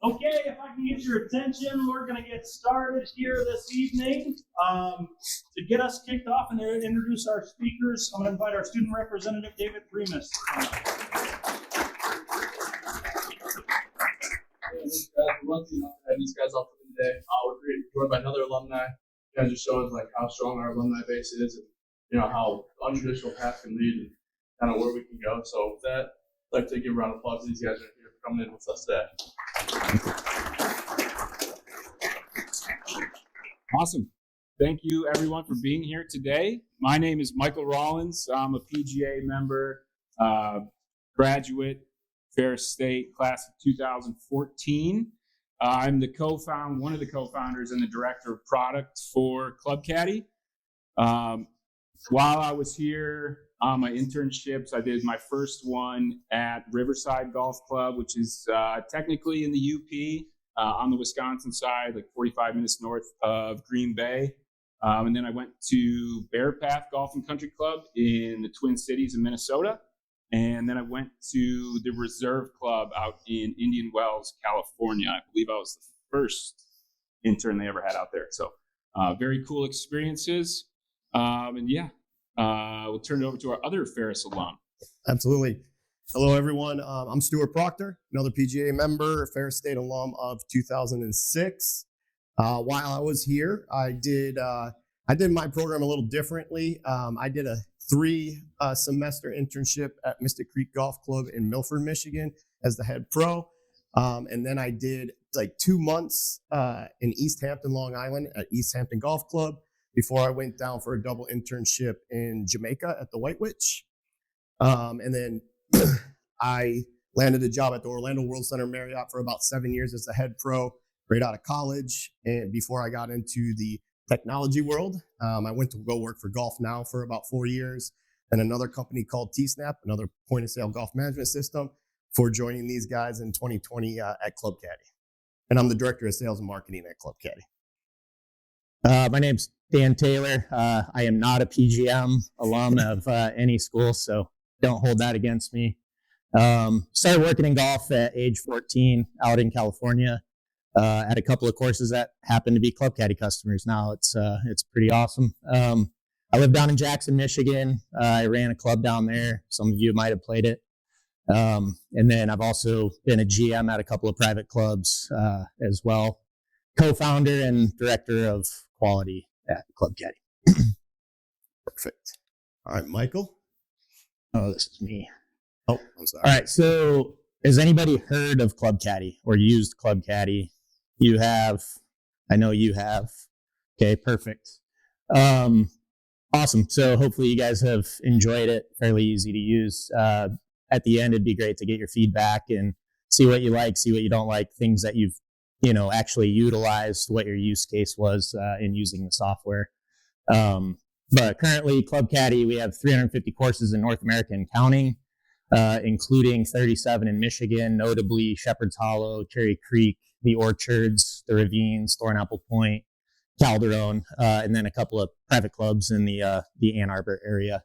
Okay, if I can get your attention, we're going to get started here this evening. To get us kicked off and to introduce our speakers, I'm going to invite our student representative, David Primus. These guys off for the day. We're joined by another alumni. You guys just show us like how strong our alumni base is, and how untraditional paths can lead, and kind of where we can go. So with that, I'd like to give a round of applause to these guys right here for coming in with us today. Awesome. Thank you, everyone, for being here today. My name is Michael Rawlins. I'm a PGA member, graduate, Ferris State, class of 2014. I'm one of the co-founders and the director of product for Club Caddie. While I was here on my internships, I did my first one at Riverside Golf Club, which is technically in the UP on the Wisconsin side, like 45 minutes north of Green Bay. And then I went to Bear Path Golf and Country Club in the Twin Cities in Minnesota. And then I went to the Reserve Club out in Indian Wells, California. I believe I was the first intern they ever had out there. So very cool experiences. We'll turn it over to our other Ferris alum. Absolutely. Hello, everyone. I'm Stuart Proctor, another PGA member, Ferris State alum of 2006. While I was here, I did my program a little differently. I did a 3-semester internship at Mystic Creek Golf Club in Milford, Michigan as the head pro. And then I did like 2 months in East Hampton, Long Island at East Hampton Golf Club before I went down for a double internship in Jamaica at the White Witch. And then I landed a job at the Orlando World Center Marriott for about 7 years as the head pro right out of college. And before I got into the technology world, I went to go work for Golf Now for about 4 years, and another company called T-Snap, another point of sale golf management system, for joining these guys in 2020 at Club Caddie. And I'm the director of sales and marketing at Club Caddie. My name's Dan Taylor. I am not a PGM alum of any school, so don't hold that against me. Started working in golf at age 14 out in California. At a couple of courses that happen to be Club Caddie customers now. It's pretty awesome. I live down in Jackson, Michigan. I ran a club down there. Some of you might have played it. And then I've also been a GM at a couple of private clubs as well. Co-founder and director of quality at Club Caddie. Perfect. All right, Michael. Oh, this is me. Oh, I'm sorry. All right, so has anybody heard of Club Caddie or used Club Caddie? You have. I know you have. Okay, perfect. Awesome. So hopefully you guys have enjoyed it. Fairly easy to use. At the end, it'd be great to get your feedback and see what you like, see what you don't like, things that you've actually utilized, what your use case was in using the software. But currently, Club Caddie, we have 350 courses in North America and counting, including 37 in Michigan, notably Shepherd's Hollow, Cherry Creek, the Orchards, the Ravines, Thornapple Point, Calderon, and then a couple of private clubs in the Ann Arbor area.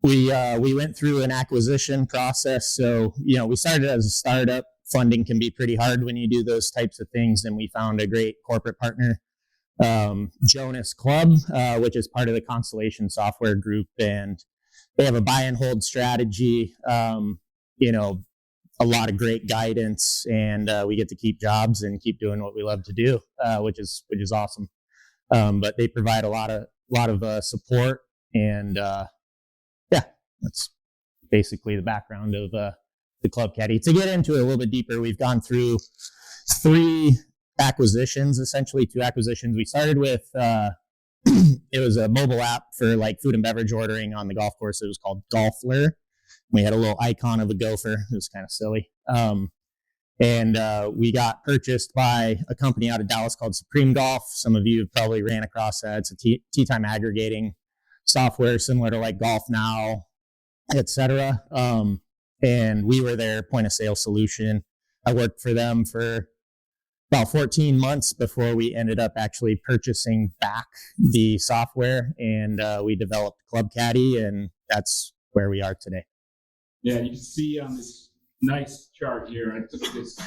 We went through an acquisition process. So, we started as a startup. Funding can be pretty hard when you do those types of things. And we found a great corporate partner, Jonas Club, which is part of the Constellation Software Group. And they have a buy and hold strategy, a lot of great guidance, and we get to keep jobs and keep doing what we love to do, which is awesome. But they provide a lot of support, and that's basically the background of the Club Caddie. To get into it a little bit deeper, we've gone through 3 acquisitions, essentially 2 acquisitions. We started with it was a mobile app for like food and beverage ordering on the golf course. It was called Golfler. We had a little icon of a gopher. It was kind of silly. And we got purchased by a company out of Dallas called Supreme Golf. Some of you have probably ran across that. It's a tee time aggregating software similar to like Golf Now, etc. And we were their point of sale solution. I worked for them for about 14 months before we ended up actually purchasing back the software, and we developed Club Caddie, and that's where we are today. Yeah, you can see on this nice chart here. I took this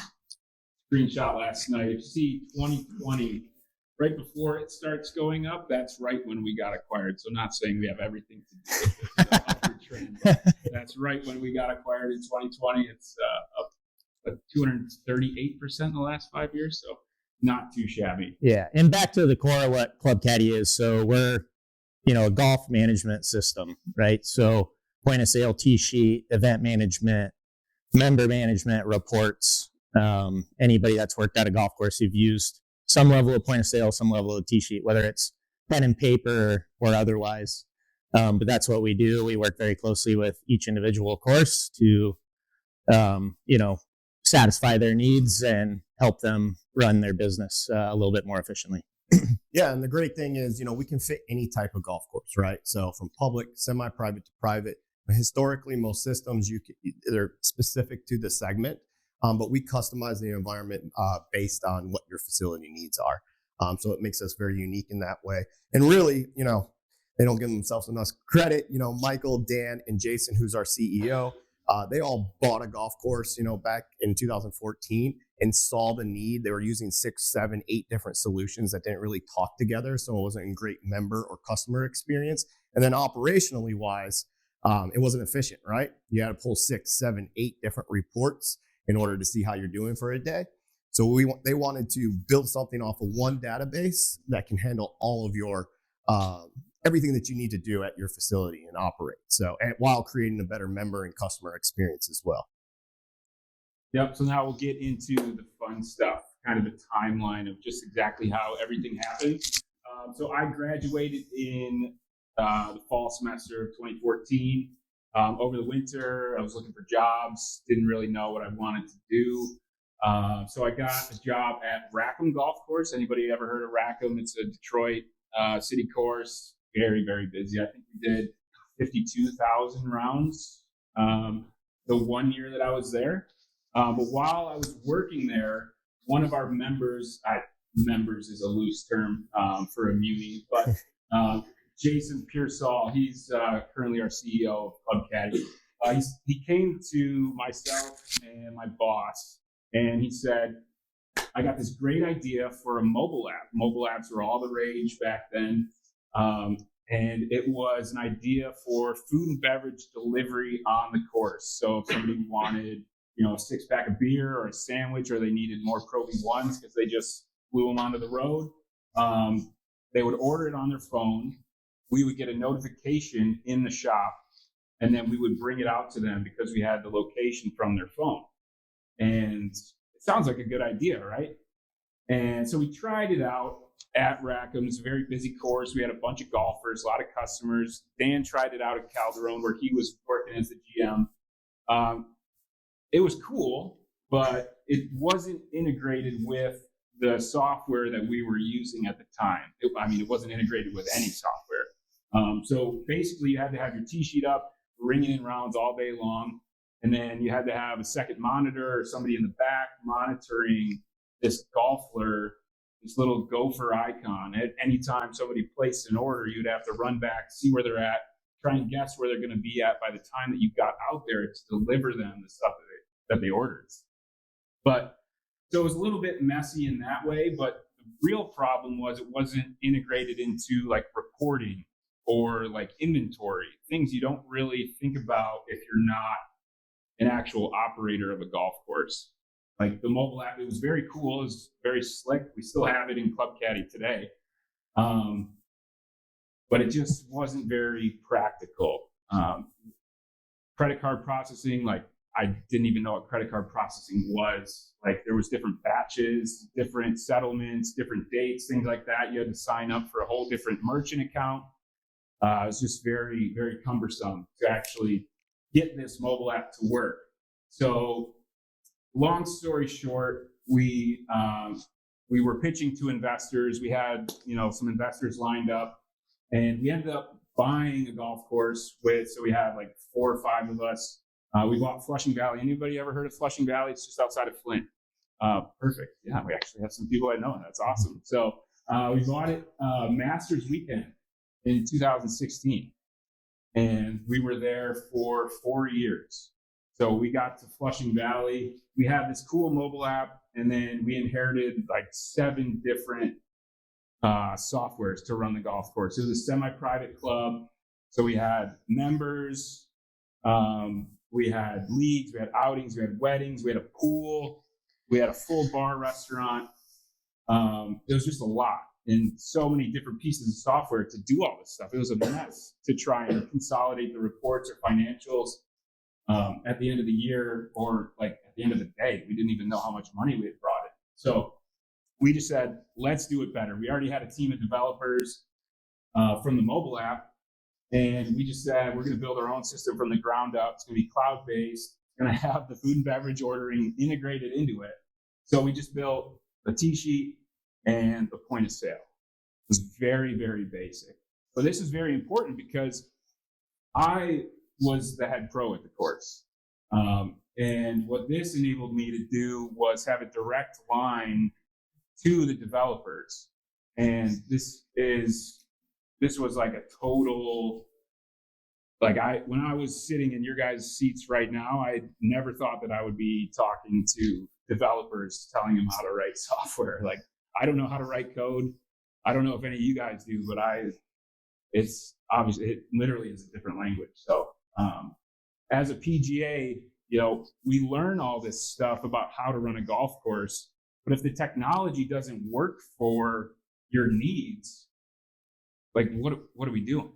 screenshot last night. If you see 2020, right before it starts going up, that's right when we got acquired. So not saying we have everything to do with the upward trend, but that's right when we got acquired in 2020. It's up 238% in the last 5 years. So not too shabby. Yeah. And back to the core of what Club Caddie is. So we're, a golf management system, right? So point of sale, tee sheet, event management, member management, reports. Anybody that's worked at a golf course, you've used some level of point of sale, some level of tee sheet, whether it's pen and paper or otherwise. But that's what we do. We work very closely with each individual course to, satisfy their needs and help them run their business a little bit more efficiently. Yeah, and the great thing is, we can fit any type of golf course, right? So from public, semi-private to private. Historically, most systems they're specific to the segment, but we customize the environment based on what your facility needs are. So it makes us very unique in that way. And really, they don't give themselves enough credit. Michael, Dan, and Jason, who's our CEO, they all bought a golf course, back in 2014 and saw the need. They were using 6, 7, 8 different solutions that didn't really talk together. So it wasn't a great member or customer experience. And then operationally wise, it wasn't efficient, right? You had to pull 6, 7, 8 different reports in order to see how you're doing for a day. So they wanted to build something off of one database that can handle all of your everything that you need to do at your facility and operate. So, and while creating a better member and customer experience as well. Yep. So now we'll get into the fun stuff, kind of the timeline of just exactly how everything happened. So I graduated in the fall semester of 2014. Over the winter, I was looking for jobs, didn't really know what I wanted to do. So I got a job at Rackham Golf Course. Anybody ever heard of Rackham? It's a Detroit city course, very, very busy. I think we did 52,000 rounds the 1 year that I was there. But while I was working there, one of our members is a loose term for a muni, but Jason Pearsall, he's currently our CEO of Club Caddie. He came to myself and my boss, and he said, I got this great idea for a mobile app. Mobile apps were all the rage back then. And it was an idea for food and beverage delivery on the course. So if somebody wanted, a 6-pack of beer or a sandwich, or they needed more Pro V1s because they just flew them onto the road, they would order it on their phone. We would get a notification in the shop, and then we would bring it out to them because we had the location from their phone. And it sounds like a good idea, right? And so we tried it out at Rackham. It's a very busy course. We had a bunch of golfers, a lot of customers. Dan tried it out at Calderon where he was working as the GM. It was cool, but it wasn't integrated with the software that we were using at the time. It wasn't integrated with any software. So basically you had to have your tee sheet up, ringing in rounds all day long. And then you had to have a second monitor or somebody in the back monitoring this golfer, this little gopher icon. At any time somebody placed an order, you'd have to run back, see where they're at, try and guess where they're going to be at by the time that you got out there to deliver them the stuff that they ordered. But so it was a little bit messy in that way, but the real problem was it wasn't integrated into like reporting or like inventory, things you don't really think about if you're not an actual operator of a golf course. Like the mobile app, it was very cool. It was very slick. We still have it in Club Caddie today. But it just wasn't very practical. Credit card processing, like I didn't even know what credit card processing was. Like there was different batches, different settlements, different dates, things like that. You had to sign up for a whole different merchant account. It was just very, very cumbersome to actually get this mobile app to work. So long story short, we were pitching to investors. We had, some investors lined up, and we ended up buying a golf course so we had like 4 or 5 of us. We bought Flushing Valley. Anybody ever heard of Flushing Valley? It's just outside of Flint. Perfect. Yeah, we actually have some people I know. That's awesome. So we bought it Masters weekend in 2016. And we were there for 4 years. So we got to Flushing Valley. We had this cool mobile app, and then we inherited like 7 different softwares to run the golf course. It was a semi-private club. So we had members, we had leagues, we had outings, we had weddings, we had a pool, we had a full bar restaurant. It was just a lot, and so many different pieces of software to do all this stuff. It was a mess to try and consolidate the reports or financials at the end of the year, or like at the end of the day. We didn't even know how much money we had brought in. So we just said, let's do it better. We already had a team of developers from the mobile app, and we just said, we're going to build our own system from the ground up. It's going to be cloud-based. It's going to have the food and beverage ordering integrated into it. So we just built a tee sheet and a point of sale. It was very, very basic. But this is very important because I was the head pro at the course. And what this enabled me to do was have a direct line to the developers. And this was like a total, like when I was sitting in your guys' seats right now, I never thought that I would be talking to developers, telling them how to write software. Like, I don't know how to write code. I don't know if any of you guys do, but it's obviously, it literally is a different language. So as a PGA, we learn all this stuff about how to run a golf course, but if the technology doesn't work for your needs, like what are we doing?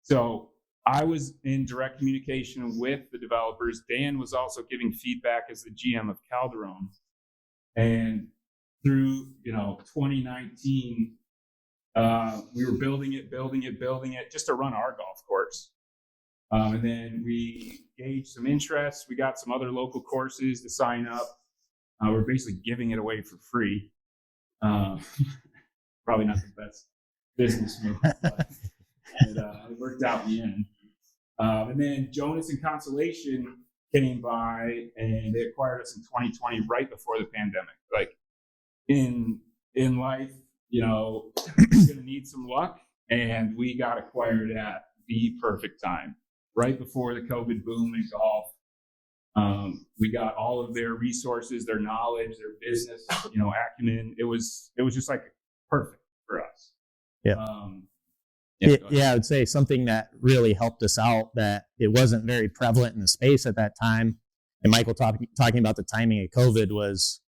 So I was in direct communication with the developers. Dan was also giving feedback as the GM of Calderon. And through 2019, we were building it just to run our golf course. And then we gauged some interest. We got some other local courses to sign up. We're basically giving it away for free. Probably not the best business move, but it worked out in the end. And then Jonas and Constellation came by, and they acquired us in 2020, right before the pandemic. Like in life, you're going to need some luck, and we got acquired at the perfect time, right before the COVID boom in golf. We got all of their resources, their knowledge, their business, acumen. It was just like perfect for us. Yeah. I would say something that really helped us out, that it wasn't very prevalent in the space at that time, and Michael talking about the timing of COVID, was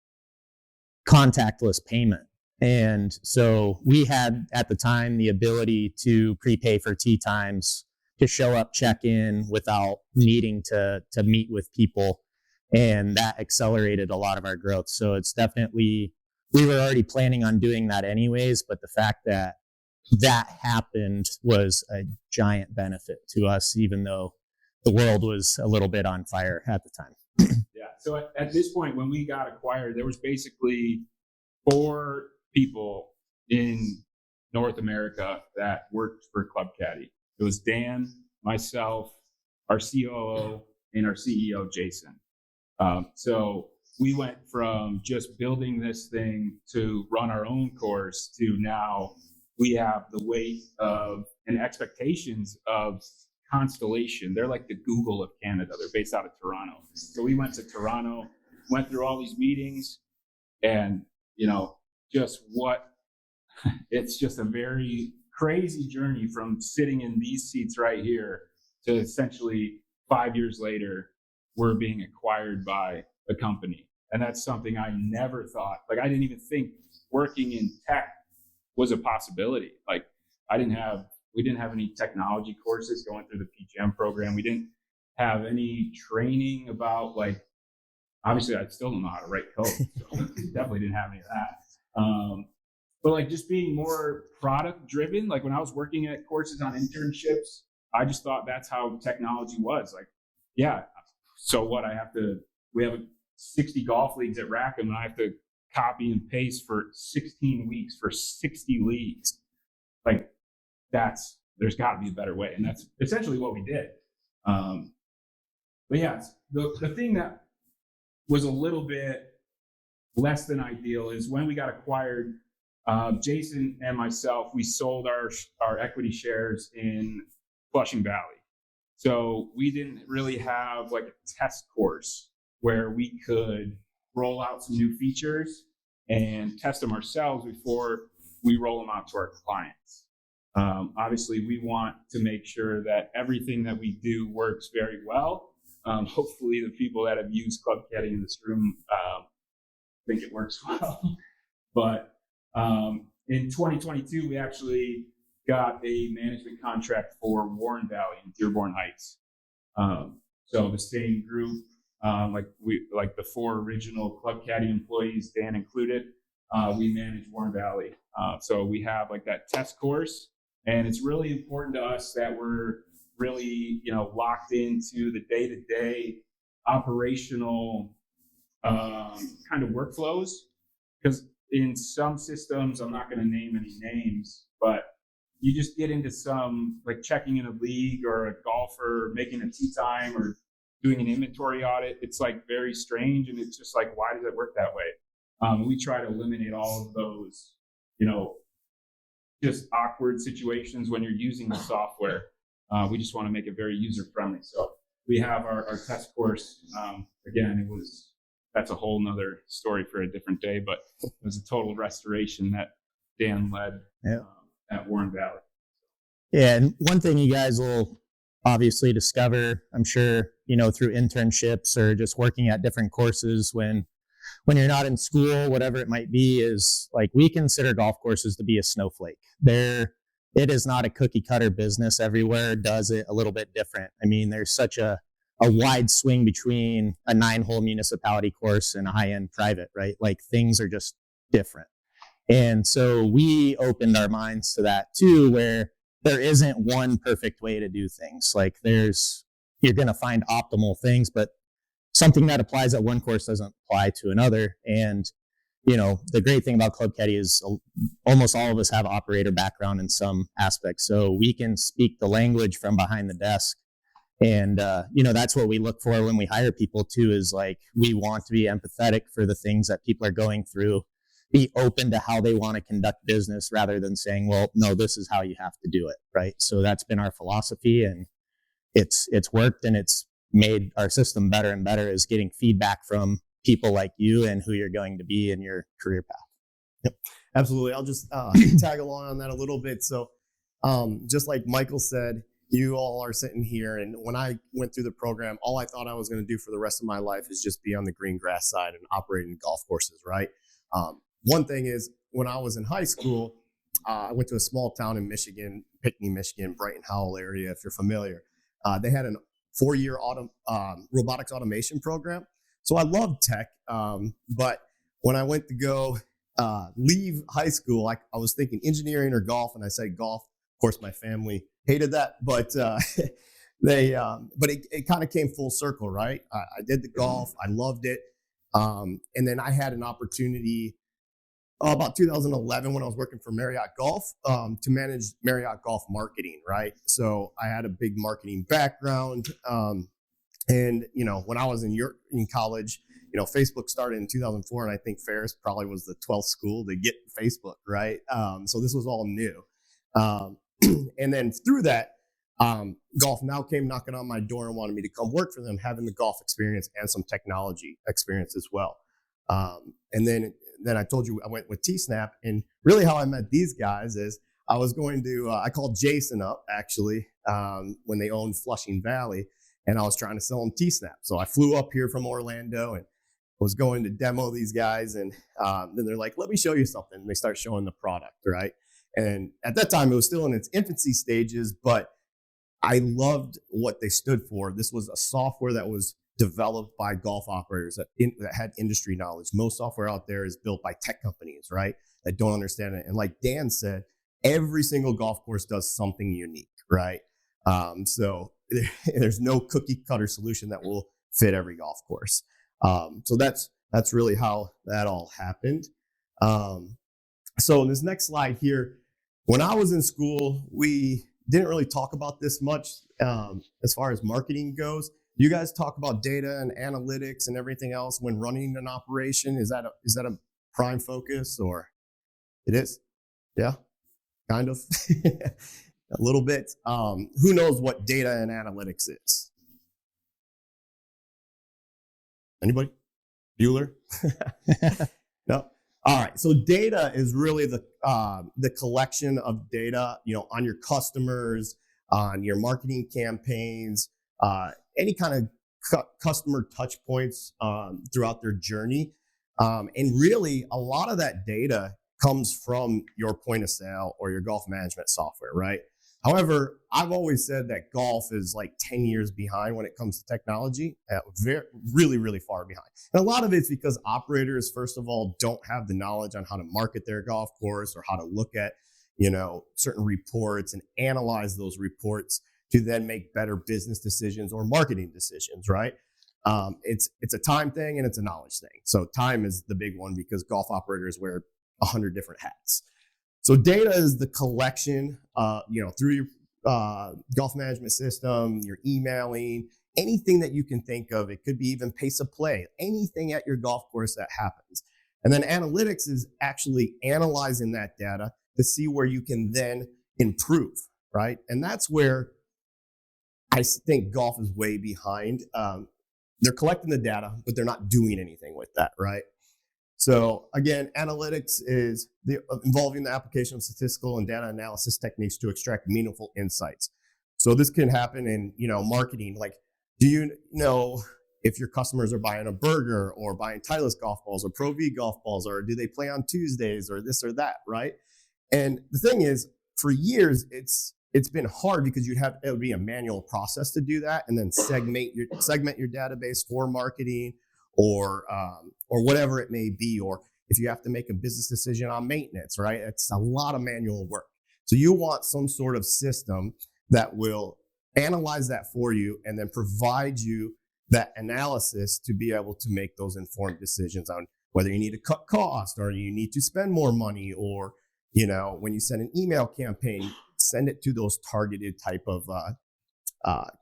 contactless payment. And so we had at the time the ability to prepay for tee times, to show up, check in without needing to meet with people. And that accelerated a lot of our growth. So it's definitely, we were already planning on doing that anyways, but the fact that happened was a giant benefit to us, even though the world was a little bit on fire at the time. Yeah. So at this point, when we got acquired, there was basically 4 people in North America that worked for Club Caddie. It was Dan, myself, our COO, and our CEO, Jason. So we went from just building this thing to run our own course to now we have the weight of and expectations of Constellation. They're like the Google of Canada. They're based out of Toronto. So we went to Toronto, went through all these meetings, and it's just a very crazy journey from sitting in these seats right here to essentially 5 years later, we're being acquired by a company. And that's something I never thought, I didn't even think working in tech was a possibility. We didn't have any technology courses going through the PGM program. We didn't have any training about obviously I still don't know how to write code. So definitely didn't have any of that. But just being more product driven, when I was working at courses on internships, I just thought that's how technology was. So what, we have 60 golf leagues at Rackham, and I have to copy and paste for 16 weeks for 60 leagues. There's got to be a better way. And that's essentially what we did. But yeah, the thing that was a little bit less than ideal is when we got acquired, Jason and myself, we sold our equity shares in Flushing Valley. So we didn't really have like a test course where we could roll out some new features and test them ourselves before we roll them out to our clients. Obviously, we want to make sure that everything that we do works very well. Hopefully, the people that have used Club Caddie in this room think it works well. But in 2022, we actually got a management contract for Warren Valley in Dearborn Heights. So the same group, like the 4 original Club Caddie employees, Dan included, we manage Warren Valley. So we have like that test course, and it's really important to us that we're really, locked into the day-to-day operational kind of workflows. Because in some systems, I'm not going to name any names, but you just get into some like checking in a league or a golfer, making a tee time or doing an inventory audit. It's like very strange, and it's just like, why does it work that way? We try to eliminate all of those, just awkward situations when you're using the software. We just want to make it very user friendly. So we have our test course. Again, that's a whole nother story for a different day, but it was a total restoration that Dan led at Warren Valley. Yeah, and one thing you guys will obviously discover, I'm sure, through internships or just working at different courses when you're not in school, whatever it might be, is like we consider golf courses to be a snowflake. It is not a cookie cutter business. Everywhere does it a little bit different. I mean, there's such a wide swing between a 9-hole municipality course and a high-end private, right? Like things are just different. And so we opened our minds to that too, where there isn't one perfect way to do things. Like you're going to find optimal things, but something that applies at one course doesn't apply to another. And, the great thing about Club Caddie is almost all of us have operator background in some aspects. So we can speak the language from behind the desk. And, that's what we look for when we hire people too, is like, we want to be empathetic for the things that people are going through, be open to how they want to conduct business rather than saying, well, no, this is how you have to do it. Right. So that's been our philosophy, and it's worked, and it's made our system better and better, is getting feedback from people like you and who you're going to be in your career path. Yep, absolutely. I'll just tag along on that a little bit. So just like Michael said, you all are sitting here, and when I went through the program, all I thought I was going to do for the rest of my life is just be on the green grass side and operating golf courses, right? One thing is, when I was in high school, I went to a small town in Michigan, Pinckney, Michigan, Brighton Howell area, if you're familiar. They had a 4-year robotics automation program. So I loved tech, but when I went to go leave high school, I was thinking engineering or golf, and I said golf. Of course, my family hated that, but it kind of came full circle, right? I did the golf, I loved it, and then I had an opportunity about 2011 when I was working for Marriott Golf to manage Marriott Golf marketing, right? So I had a big marketing background. And, when I was in college, Facebook started in 2004, and I think Ferris probably was the 12th school to get Facebook, right? So this was all new. And then through that, Golf Now came knocking on my door and wanted me to come work for them, having the golf experience and some technology experience as well. And then I told you I went with T-Snap, and really how I met these guys is I was going to, I called Jason up actually when they owned Flushing Valley, and I was trying to sell them T-Snap. So I flew up here from Orlando and was going to demo these guys. And then they're like, let me show you something. And they start showing the product, right? And at that time, it was still in its infancy stages, but I loved what they stood for. This was a software that was developed by golf operators that had industry knowledge. Most software out there is built by tech companies, right? That don't understand it. And like Dan said, every single golf course does something unique, right? So there's no cookie cutter solution that will fit every golf course. So that's really how that all happened. So in this next slide here, when I was in school, we didn't really talk about this much as far as marketing goes. You guys talk about data and analytics and everything else when running an operation. Is that a prime focus, or it is? Yeah, kind of. a little bit. Who knows what data and analytics is? Anybody? Bueller? No. All right. So data is really the collection of data, on your customers, on your marketing campaigns, any kind of customer touch points throughout their journey. And really, a lot of that data comes from your point of sale or your golf management software, right? However, I've always said that golf is like 10 years behind when it comes to technology, really, really far behind. And a lot of it's because operators, first of all, don't have the knowledge on how to market their golf course or how to look at, certain reports and analyze those reports to then make better business decisions or marketing decisions, right? It's a time thing and it's a knowledge thing. So time is the big one because golf operators wear 100 different hats. So data is the collection, through your golf management system, your emailing, anything that you can think of. It could be even pace of play, anything at your golf course that happens. And then analytics is actually analyzing that data to see where you can then improve, right? And that's where I think golf is way behind. They're collecting the data, but they're not doing anything with that, right? So again, analytics is involving the application of statistical and data analysis techniques to extract meaningful insights. So this can happen in, marketing. Like, do you know if your customers are buying a burger or buying Titleist golf balls or Pro V golf balls, or do they play on Tuesdays or this or that, right? And the thing is, for years, it's been hard because it would be a manual process to do that, and then segment your database for marketing or whatever it may be, or if you have to make a business decision on maintenance, right? It's a lot of manual work. So you want some sort of system that will analyze that for you and then provide you that analysis to be able to make those informed decisions on whether you need to cut costs or you need to spend more money, or, when you send an email campaign, send it to those targeted type of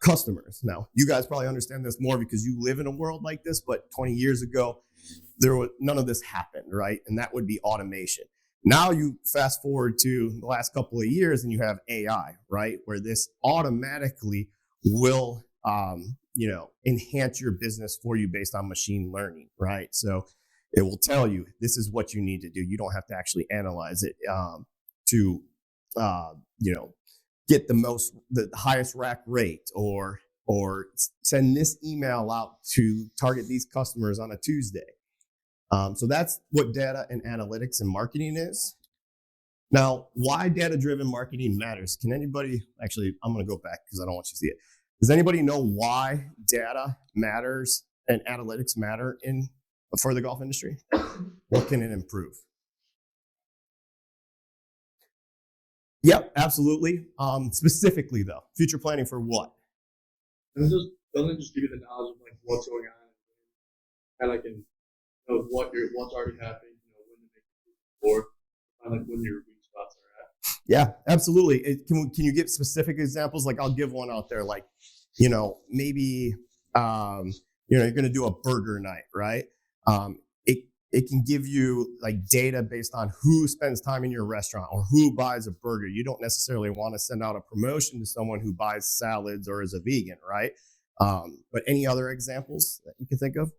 customers. Now, you guys probably understand this more because you live in a world like this, but 20 years ago, none of this happened, right? And that would be automation. Now you fast forward to the last couple of years and you have AI, right? Where this automatically will, enhance your business for you based on machine learning, right? So it will tell you, this is what you need to do. You don't have to actually analyze it to get the highest rack rate or send this email out to target these customers on a Tuesday. So that's what data and analytics and marketing is. Now, why data-driven marketing matters? Can anybody, actually, I'm going to go back because I don't want you to see it. Does anybody know why data matters and analytics matter for the golf industry? What can it improve? Yep, absolutely. Specifically though, future planning for what? Doesn't it just give you the knowledge of like what's going on, and like what's already happening, when to make it forward, and like when your weak spots are at. Yeah, absolutely. Can you give specific examples? Like I'll give one out there. Like, maybe you're going to do a burger night, right? It can give you like data based on who spends time in your restaurant or who buys a burger. You don't necessarily want to send out a promotion to someone who buys salads or is a vegan, right? But any other examples that you can think of?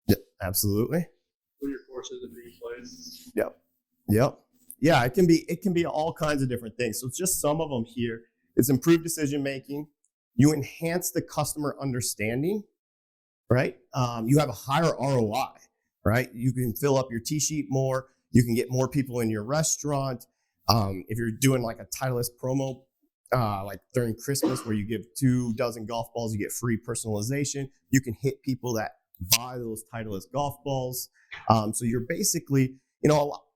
Yeah, absolutely. When your courses are being placed. Yep. Yeah, it can be all kinds of different things. So it's just some of them here. It's improved decision making. You enhance the customer understanding, right? You have a higher ROI, right? You can fill up your tee sheet more. You can get more people in your restaurant. If you're doing like a Titleist promo, like during Christmas where you give 24 golf balls, you get free personalization. You can hit people that buy those Titleist golf balls. So you're basically,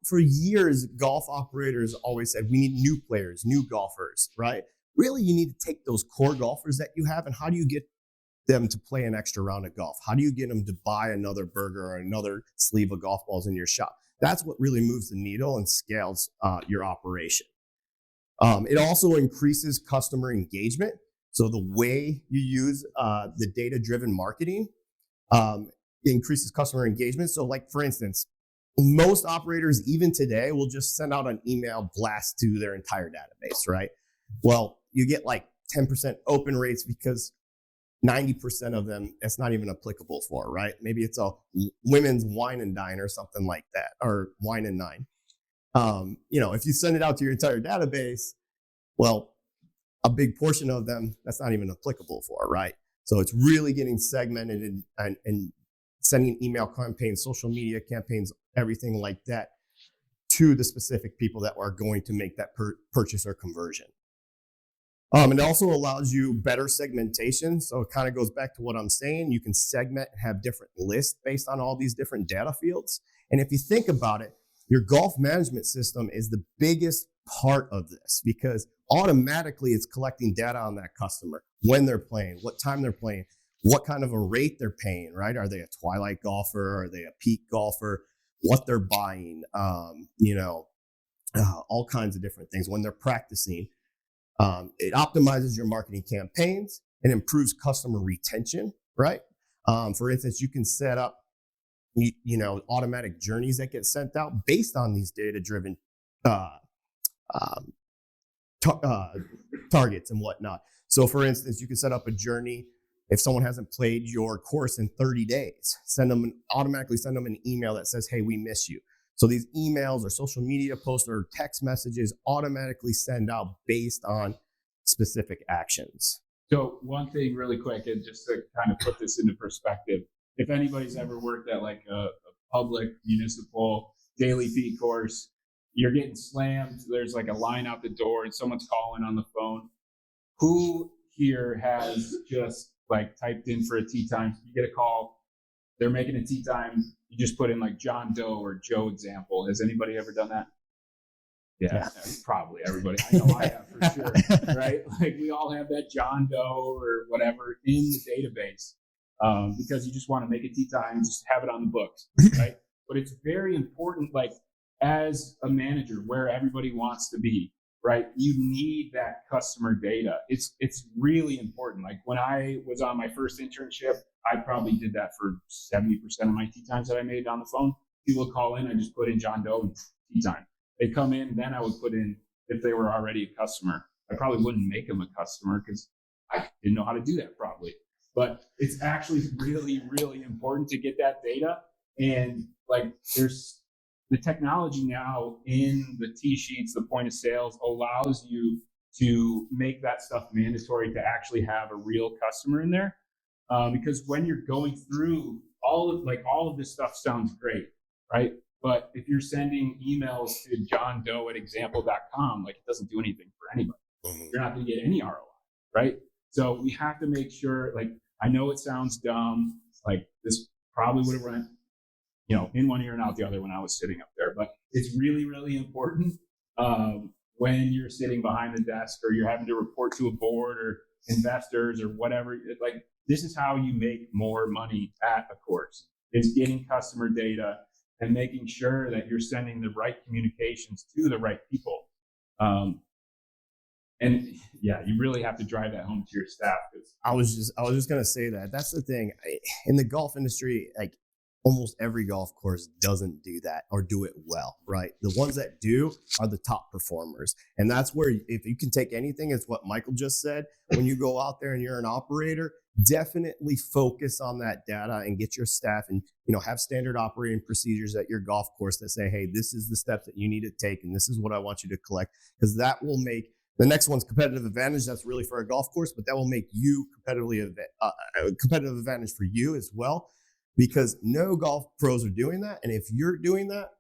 for years, golf operators always said, we need new players, new golfers, right? Really, you need to take those core golfers that you have and how do you get them to play an extra round of golf? How do you get them to buy another burger or another sleeve of golf balls in your shop? That's what really moves the needle and scales your operation. It also increases customer engagement. So the way you use the data-driven marketing increases customer engagement. So like, for instance, most operators, even today, will just send out an email blast to their entire database, right? Well, you get like 10% open rates because 90% of them, it's not even applicable for, right? Maybe it's a women's wine and dine or something like that, or wine and nine. If you send it out to your entire database, well, a big portion of them, that's not even applicable for, right? So it's really getting segmented and sending email campaigns, social media campaigns, everything like that to the specific people that are going to make that purchase or conversion. It also allows you better segmentation. So it kind of goes back to what I'm saying. You can segment and have different lists based on all these different data fields. And if you think about it, your golf management system is the biggest part of this because automatically it's collecting data on that customer, when they're playing, what time they're playing, what kind of a rate they're paying, right? Are they a twilight golfer? Are they a peak golfer? What they're buying, all kinds of different things when they're practicing. It optimizes your marketing campaigns and improves customer retention, right? For instance, you can set up, automatic journeys that get sent out based on these data-driven targets and whatnot. So for instance, you can set up a journey. If someone hasn't played your course in 30 days, automatically send them an email that says, hey, we miss you. So these emails or social media posts or text messages automatically send out based on specific actions. So one thing really quick, and just to kind of put this into perspective, if anybody's ever worked at like a public municipal daily fee course, you're getting slammed. There's like a line out the door and someone's calling on the phone. Who here has just like typed in for a tee time? You get a call, they're making a tee time. You just put in like John Doe or Joe example. Has anybody ever done that? Yeah. Probably everybody. I know I have for sure, right? Like we all have that John Doe or whatever in the database because you just want to make a tee time and just have it on the books, right? But it's very important, like as a manager, where everybody wants to be, right? You need that customer data. It's really important. Like when I was on my first internship, I probably did that for 70% of my tee times that I made on the phone. People would call in, I just put in John Doe and tee time. They come in, then I would put in if they were already a customer. I probably wouldn't make them a customer because I didn't know how to do that probably. But it's actually really, really important to get that data. And like there's the technology now in the tee sheets, the point of sales allows you to make that stuff mandatory to actually have a real customer in there. Because when you're going through all of this stuff sounds great, right? But if you're sending emails to johndoe@example.com, like it doesn't do anything for anybody. You're not going to get any ROI, right? So we have to make sure, like, I know it sounds dumb, like this probably would have run, in one ear and out the other when I was sitting up there, but it's really, really important when you're sitting behind the desk or you're having to report to a board or investors or whatever. Like this is how you make more money at a course, is getting customer data and making sure that you're sending the right communications to the right people. And yeah, you really have to drive that home to your staff. I was just gonna say that. That's the thing. In the golf industry, like almost every golf course doesn't do that or do it well, right? The ones that do are the top performers. And that's where, if you can take anything, it's what Michael just said. When you go out there and you're an operator, definitely focus on that data and get your staff and, have standard operating procedures at your golf course that say, hey, this is the steps that you need to take and this is what I want you to collect, because that will make the next one's competitive advantage. That's really for a golf course, but that will make you competitive advantage for you as well, because no golf pros are doing that. And if you're doing that,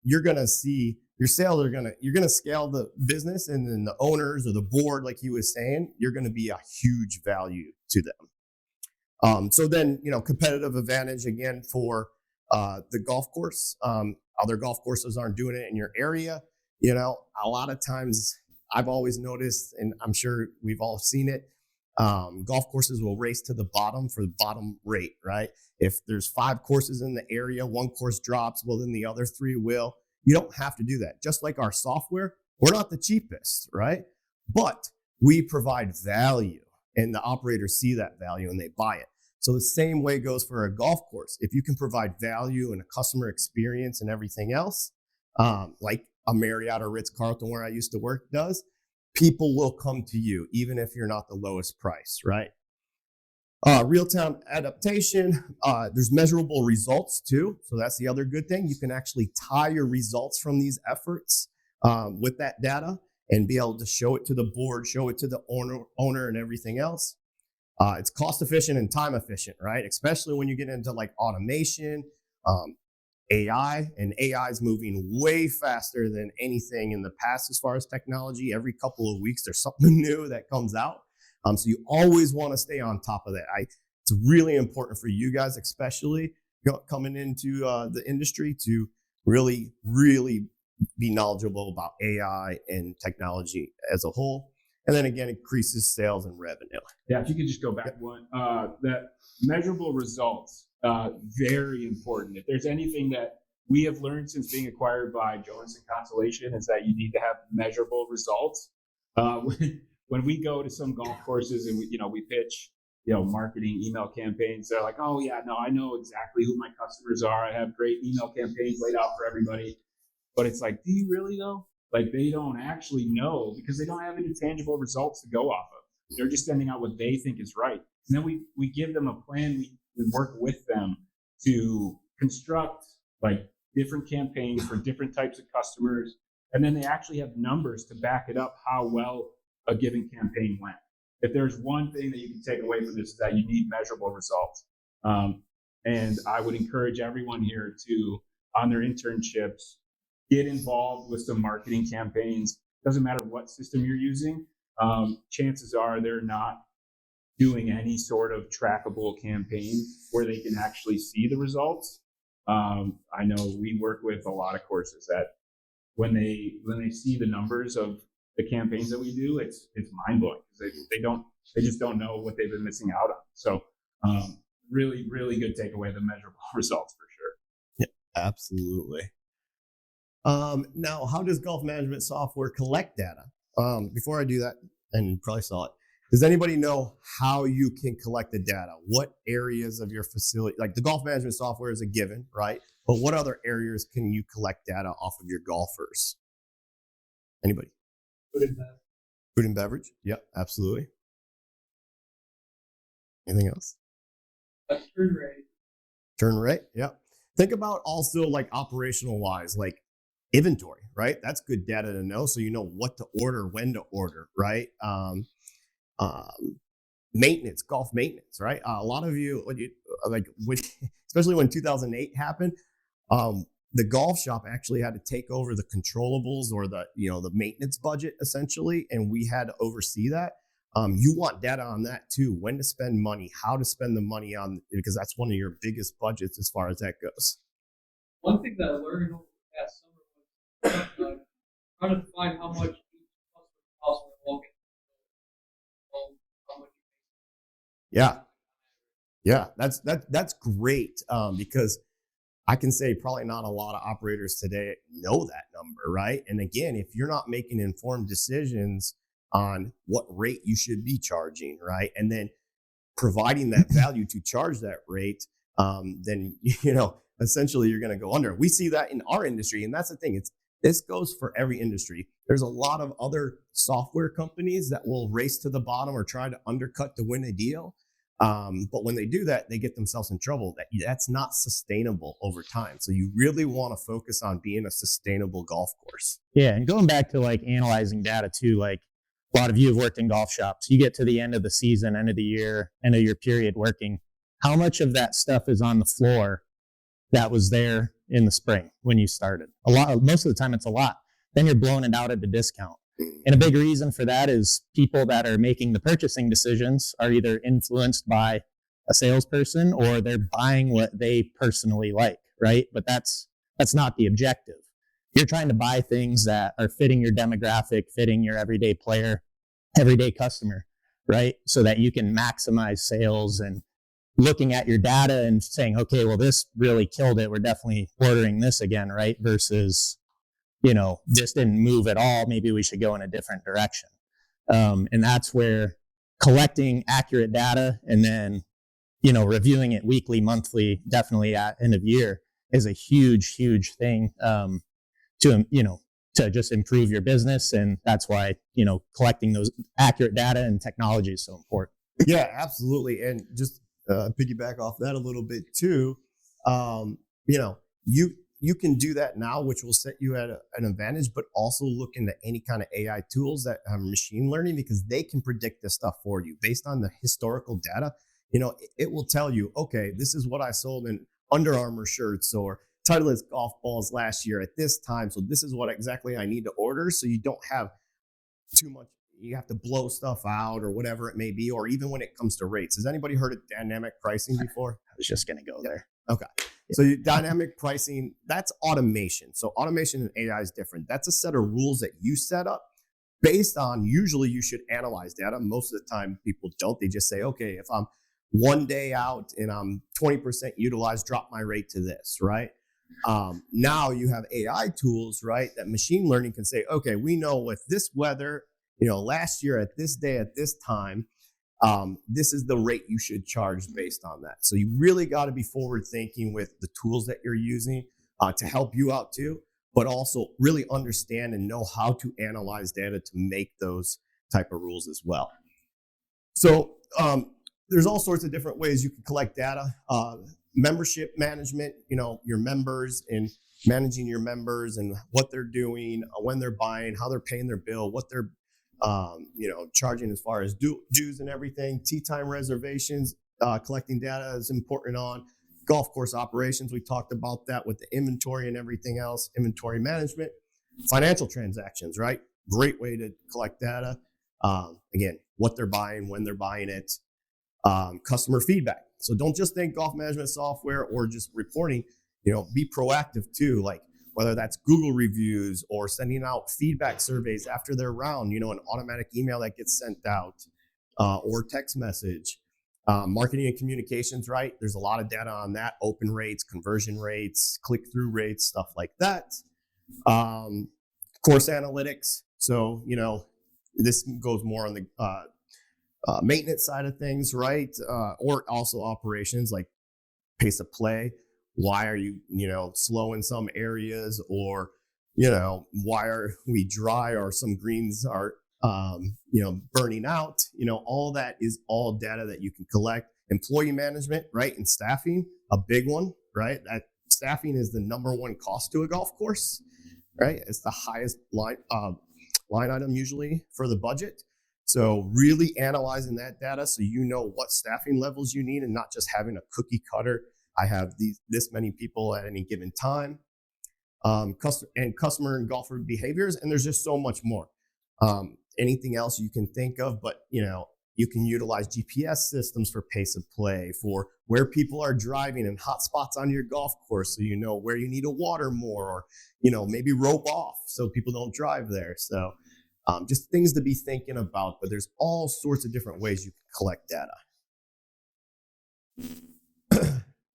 you're going to see your sales you're going to scale the business, and then the owners or the board, like he was saying, you're going to be a huge value to them. So then, competitive advantage again for the golf course. Other golf courses aren't doing it in your area. A lot of times I've always noticed, and I'm sure we've all seen it, golf courses will race to the bottom for the bottom rate, right? If there's 5 courses in the area, 1 course drops, well, then the other 3 will. You don't have to do that. Just like our software, we're not the cheapest, right? But we provide value, and the operators see that value and they buy it. So the same way goes for a golf course. If you can provide value and a customer experience and everything else, like a Marriott or Ritz-Carlton where I used to work does, people will come to you, even if you're not the lowest price, right? Real-time adaptation, there's measurable results too. So that's the other good thing. You can actually tie your results from these efforts with that data and be able to show it to the board, show it to the owner and everything else. It's cost efficient and time efficient, right? Especially when you get into like automation, AI, and AI is moving way faster than anything in the past as far as technology. Every couple of weeks, there's something new that comes out. So you always want to stay on top of that. It's really important for you guys, especially coming into the industry, to really, really be knowledgeable about AI and technology as a whole. And then again, increases sales and revenue. Yeah, if you could just go back one, that measurable results, very important. If there's anything that we have learned since being acquired by Jones and Constellation, is that you need to have measurable results. When we go to some golf courses and we pitch, marketing email campaigns, they're like, oh yeah, no, I know exactly who my customers are. I have great email campaigns laid out for everybody. But it's like, do you really though? Like, they don't actually know because they don't have any tangible results to go off of. They're just sending out what they think is right. And then we give them a plan. We work with them to construct like different campaigns for different types of customers. And then they actually have numbers to back it up how well a given campaign went. If there's one thing that you can take away from this, is that you need measurable results. And I would encourage everyone here to, on their internships, get involved with some marketing campaigns. Doesn't matter what system you're using. Chances are they're not doing any sort of trackable campaign where they can actually see the results. I know we work with a lot of courses that when they see the numbers of the campaigns that we do, it's mind blowing because they just don't know what they've been missing out on. So really, really good takeaway, the measurable results for sure. Yeah, absolutely. Now, how does golf management software collect data? Before I do that, and you probably saw it, does anybody know how you can collect the data? What areas of your facility, like the golf management software is a given, right? But what other areas can you collect data off of your golfers? Anybody? Food and beverage? Yep, absolutely. Anything else? Turn rate. Turn rate, yep. Think about also like operational wise, like inventory, right? That's good data to know, so you know what to order, when to order, right? Maintenance, golf maintenance, right? A lot of you, especially when 2008 happened, the golf shop actually had to take over the controllables or the maintenance budget essentially, and we had to oversee that. You want data on that too, when to spend money, how to spend the money on, because that's one of your biggest budgets as far as that goes. One thing that I learned over the past summer was trying to find how much each customer costs when walking. How much. Yeah, that's great because I can say probably not a lot of operators today know that number, right? And again, if you're not making informed decisions on what rate you should be charging, right, and then providing that value to charge that rate, then essentially you're going to go under. We see that in our industry, and that's the thing. This goes for every industry. There's a lot of other software companies that will race to the bottom or try to undercut to win a deal. But when they do that, they get themselves in trouble. That's not sustainable over time. So you really want to focus on being a sustainable golf course. Yeah, and going back to like analyzing data too, like a lot of you have worked in golf shops. You get to the end of the season, end of the year, end of your period working. How much of that stuff is on the floor that was there in the spring when you started? A lot. Most of the time, it's a lot. Then you're blowing it out at a discount. And a big reason for that is people that are making the purchasing decisions are either influenced by a salesperson or they're buying what they personally like, right? But that's not the objective. You're trying to buy things that are fitting your demographic, fitting your everyday player, everyday customer, right? So that you can maximize sales, and looking at your data and saying, okay, well, this really killed it. We're definitely ordering this again, right? Versus, this didn't move at all. Maybe we should go in a different direction. And that's where collecting accurate data and then, reviewing it weekly, monthly, definitely at end of year is a huge, huge thing to just improve your business. And that's why, collecting those accurate data and technology is so important. Yeah, absolutely. And just piggyback off that a little bit too. You can do that now, which will set you at an advantage, but also look into any kind of AI tools that have machine learning, because they can predict this stuff for you based on the historical data. It will tell you, okay, this is what I sold in Under Armour shirts or Titleist golf balls last year at this time. So this is what exactly I need to order. So you don't have too much, you have to blow stuff out or whatever it may be, or even when it comes to rates. Has anybody heard of dynamic pricing before? I was just going to go there. Okay. So dynamic pricing, that's automation. So automation and AI is different. That's a set of rules that you set up based on, usually you should analyze data. Most of the time people don't. They just say, okay, if I'm one day out and I'm 20% utilized, drop my rate to this, right? Now you have AI tools, right? That machine learning can say, okay, we know with this weather, last year at this day, at this time, this is the rate you should charge based on that. So you really got to be forward thinking with the tools that you're using to help you out too, but also really understand and know how to analyze data to make those type of rules as well. So there's all sorts of different ways you can collect data. Membership management, your members and managing your members and what they're doing, when they're buying, how they're paying their bill, what they're charging as far as dues and everything. Tee time reservations, collecting data is important on golf course operations. We talked about that with the inventory and everything else. Inventory management, financial transactions, right? Great way to collect data. Again, what they're buying, when they're buying it. Customer feedback. So don't just think golf management software or just reporting. Be proactive too. Like whether that's Google reviews or sending out feedback surveys after their round, an automatic email that gets sent out or text message. Marketing and communications, right? There's a lot of data on that. Open rates, conversion rates, click-through rates, stuff like that. Course analytics. So, this goes more on the maintenance side of things, right? Or also operations like pace of play. Why are you, slow in some areas, or, why are we dry, or some greens are, burning out? All that is all data that you can collect. Employee management, right? And staffing, a big one, right? That staffing is the number one cost to a golf course, right? It's the highest line item usually for the budget. So really analyzing that data so you know what staffing levels you need, and not just having a cookie cutter. I have this many people at any given time. Customer and golfer behaviors, and there's just so much more. Anything else you can think of, but you can utilize GPS systems for pace of play, for where people are driving and hot spots on your golf course, so you know where you need to water more, or maybe rope off so people don't drive there. So just things to be thinking about, but there's all sorts of different ways you can collect data.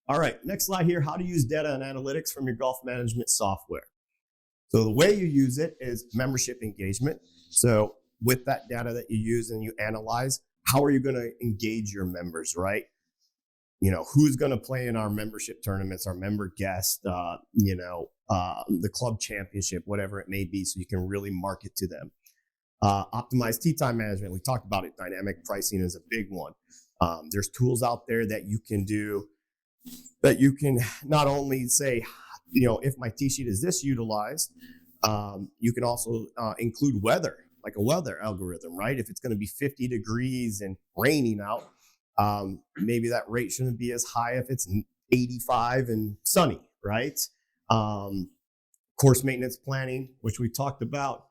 All right, next slide here, how to use data and analytics from your golf management software. So the way you use it is membership engagement. So with that data that you use and you analyze, how are you going to engage your members, right? Who's going to play in our membership tournaments, our member guests, the club championship, whatever it may be, so you can really market to them. Optimized tee time management. We talked about it. Dynamic pricing is a big one. There's tools out there that you can do, that you can not only say, if my tee sheet is this utilized, you can also include weather, like a weather algorithm, right? If it's going to be 50 degrees and raining out, maybe that rate shouldn't be as high if it's 85 and sunny, right? Course maintenance planning, which we talked about,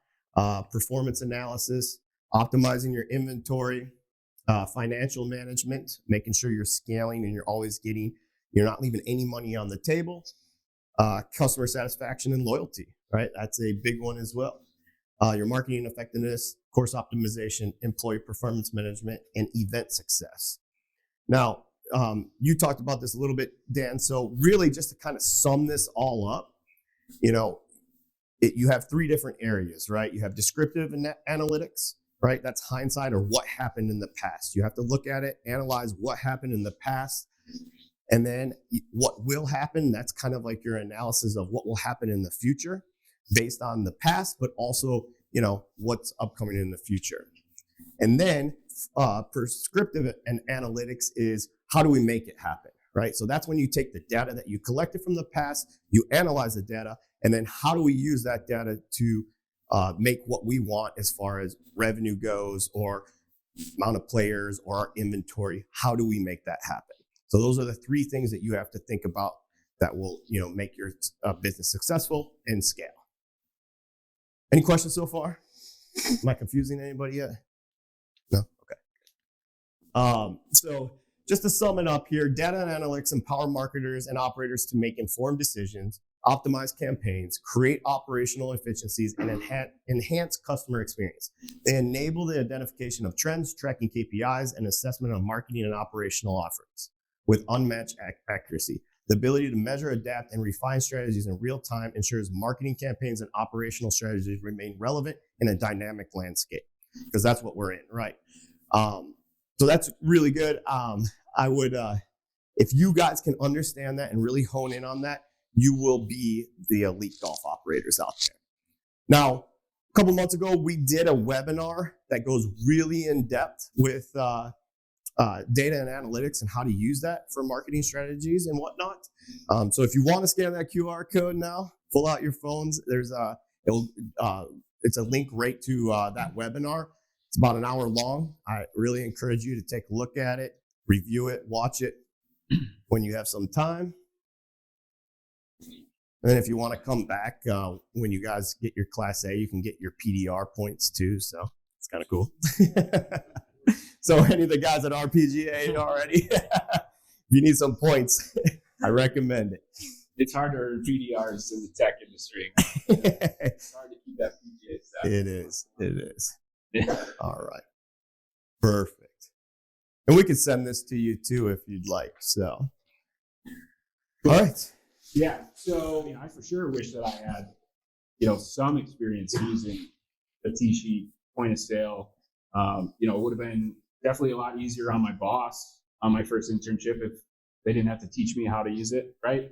performance analysis, optimizing your inventory, financial management, making sure you're scaling and you're not leaving any money on the table. Customer satisfaction and loyalty, right? That's a big one as well. Your marketing effectiveness, course optimization, employee performance management, and event success. Now, you talked about this a little bit, Dan. So really just to kind of sum this all up, you have three different areas, right? You have descriptive analytics, right? That's hindsight, or what happened in the past. You have to look at it, analyze what happened in the past, And then what will happen, that's kind of like your analysis of what will happen in the future based on the past, but also, what's upcoming in the future. And then prescriptive and analytics is how do we make it happen, right? So that's when you take the data that you collected from the past, you analyze the data, and then how do we use that data to make what we want as far as revenue goes, or amount of players, or our inventory. How do we make that happen? So those are the three things that you have to think about that will, make your business successful and scale. Any questions so far? Am I confusing anybody yet? No? Okay. So just to sum it up here, data and analytics empower marketers and operators to make informed decisions, optimize campaigns, create operational efficiencies, and enhance customer experience. They enable the identification of trends, tracking KPIs, and assessment of marketing and operational offerings with unmatched accuracy. The ability to measure, adapt, and refine strategies in real time ensures marketing campaigns and operational strategies remain relevant in a dynamic landscape, because that's what we're in, right? So that's really good. I would, if you guys can understand that and really hone in on that, you will be the elite golf operators out there. Now, a couple months ago, we did a webinar that goes really in depth with data and analytics and how to use that for marketing strategies and whatnot. So if you want to scan that QR code now, pull out your phones. There's it's a link right to that webinar. It's about an hour long. I really encourage you to take a look at it, review it, watch it when you have some time. And then if you want to come back when you guys get your Class A, you can get your PDR points too. So it's kind of cool. So any of the guys at RPGA already, if you need some points, I recommend it. It's hard to earn PDRs in the tech industry. It's hard to keep that PGA stuff. It is. Yeah. All right. Perfect. And we could send this to you too if you'd like. So, all right. Yeah. So I for sure wish that I had, some experience using the T-sheet point of sale. It would have been definitely a lot easier on my boss on my first internship if they didn't have to teach me how to use it, right?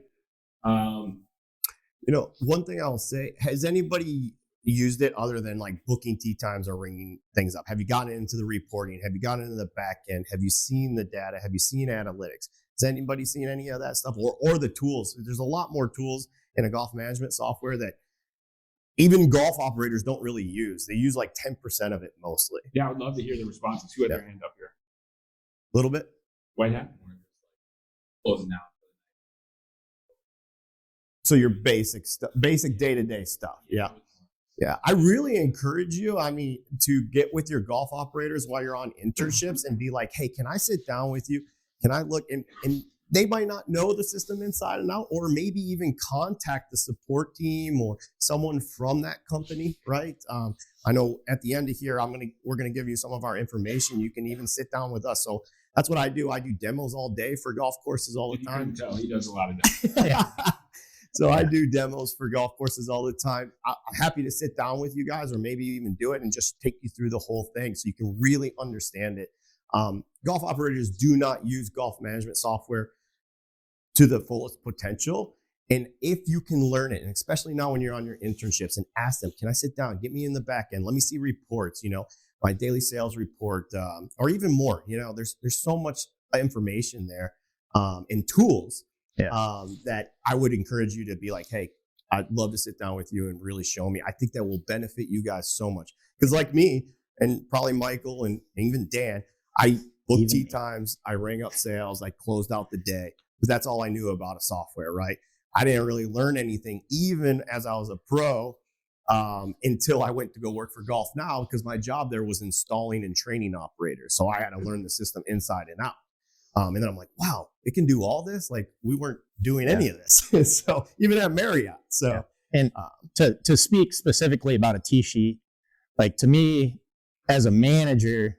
One thing I'll say, has anybody used it other than like booking tee times or ringing things up? Have you gotten into the reporting? Have you gotten into the back end? Have you seen the data? Have you seen analytics? Has anybody seen any of that stuff or the tools? There's a lot more tools in a golf management software that even golf operators don't really use. They use like 10% of it mostly. Yeah, I would love to hear the responses. Who had their hand up here? A little bit. White hat? Closing out. So your basic day-to-day stuff. Yeah. Yeah. I really encourage you, to get with your golf operators while you're on internships and be like, hey, can I sit down with you? Can I look? And they might not know the system inside and out, or maybe even contact the support team or someone from that company, right? I know at the end of here, we're going to give you some of our information. You can even sit down with us. So that's what I do. I do demos all day for golf courses all the time. You can tell he does a lot of that. So I do demos for golf courses all the time. I'm happy to sit down with you guys, or maybe even do it and just take you through the whole thing so you can really understand it. Golf operators do not use golf management software to the fullest potential. And if you can learn it, and especially now when you're on your internships, and ask them, can I sit down, get me in the back end, let me see reports, my daily sales report, or even more, there's so much information there, and tools that I would encourage you to be like, hey, I'd love to sit down with you and really show me. I think that will benefit you guys so much. Because like me, and probably Michael and even Dan, I booked tee times, I rang up sales, I closed out the day, because that's all I knew about a software, right? I didn't really learn anything, even as I was a pro, until I went to go work for Golf Now, because my job there was installing and training operators. So I had to learn the system inside and out. And then I'm like, wow, it can do all this? Like, we weren't doing any of this. So even at Marriott. So, and to speak specifically about a tee sheet, like, to me as a manager,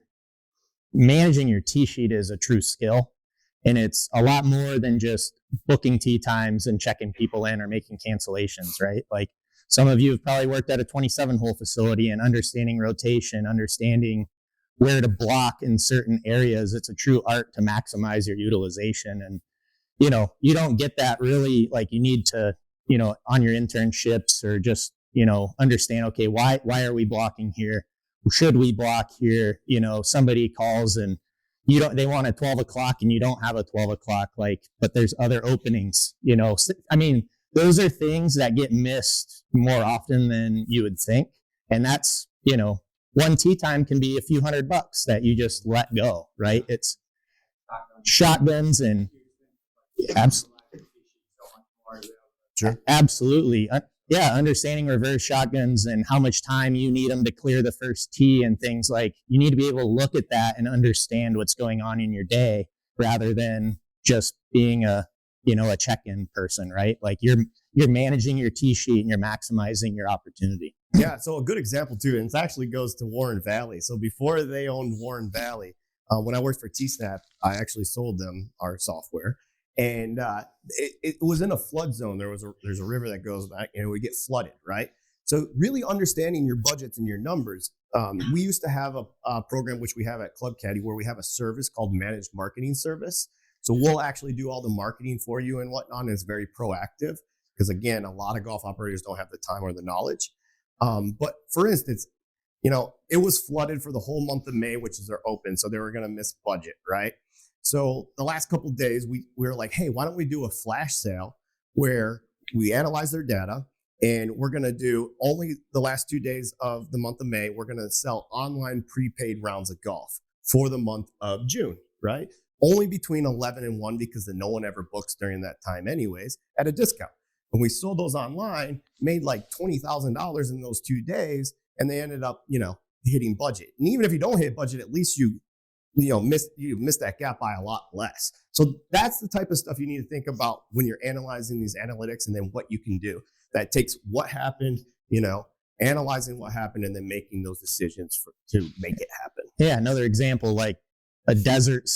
managing your tee sheet is a true skill. And it's a lot more than just booking tee times and checking people in or making cancellations, right? Like, some of you have probably worked at a 27-hole facility, and understanding rotation, understanding where to block in certain areas. It's a true art to maximize your utilization. And you don't get that really, like you need to, on your internships or just, understand, okay, why are we blocking here? Should we block here? Somebody calls and they want a 12 o'clock and you don't have a 12 o'clock, but there's other openings, I mean, those are things that get missed more often than you would think. And that's, one tee time can be a few $100 that you just let go, right? It's shotguns and absolutely. Yeah, understanding reverse shotguns and how much time you need them to clear the first tee and things like you need to be able to look at that and understand what's going on in your day rather than just being a check-in person, right? Like you're managing your tee sheet and you're maximizing your opportunity. Yeah, so a good example too, and it actually goes to Warren Valley. So before they owned Warren Valley, when I worked for T-Snap, I actually sold them our software. And it was in a flood zone. There's a river that goes back and it would get flooded, right? So really understanding your budgets and your numbers. We used to have a program which we have at Club Caddie where we have a service called Managed Marketing Service. So we'll actually do all the marketing for you and whatnot. And it's very proactive because again, a lot of golf operators don't have the time or the knowledge. But for instance, it was flooded for the whole month of May, which is their open. So they were going to miss budget, right? So the last couple of days, we were like, hey, why don't we do a flash sale where we analyze their data and we're going to do only the last 2 days of the month of May. We're going to sell online prepaid rounds of golf for the month of June, right? Only between 11 and 1 because then no one ever books during that time anyways at a discount. And we sold those online, made like $20,000 in those 2 days, and they ended up, hitting budget. And even if you don't hit budget, at least you miss that gap by a lot less. So that's the type of stuff you need to think about when you're analyzing these analytics and then what you can do. That takes what happened, analyzing what happened and then making those decisions to make it happen. Yeah, another example, like a desert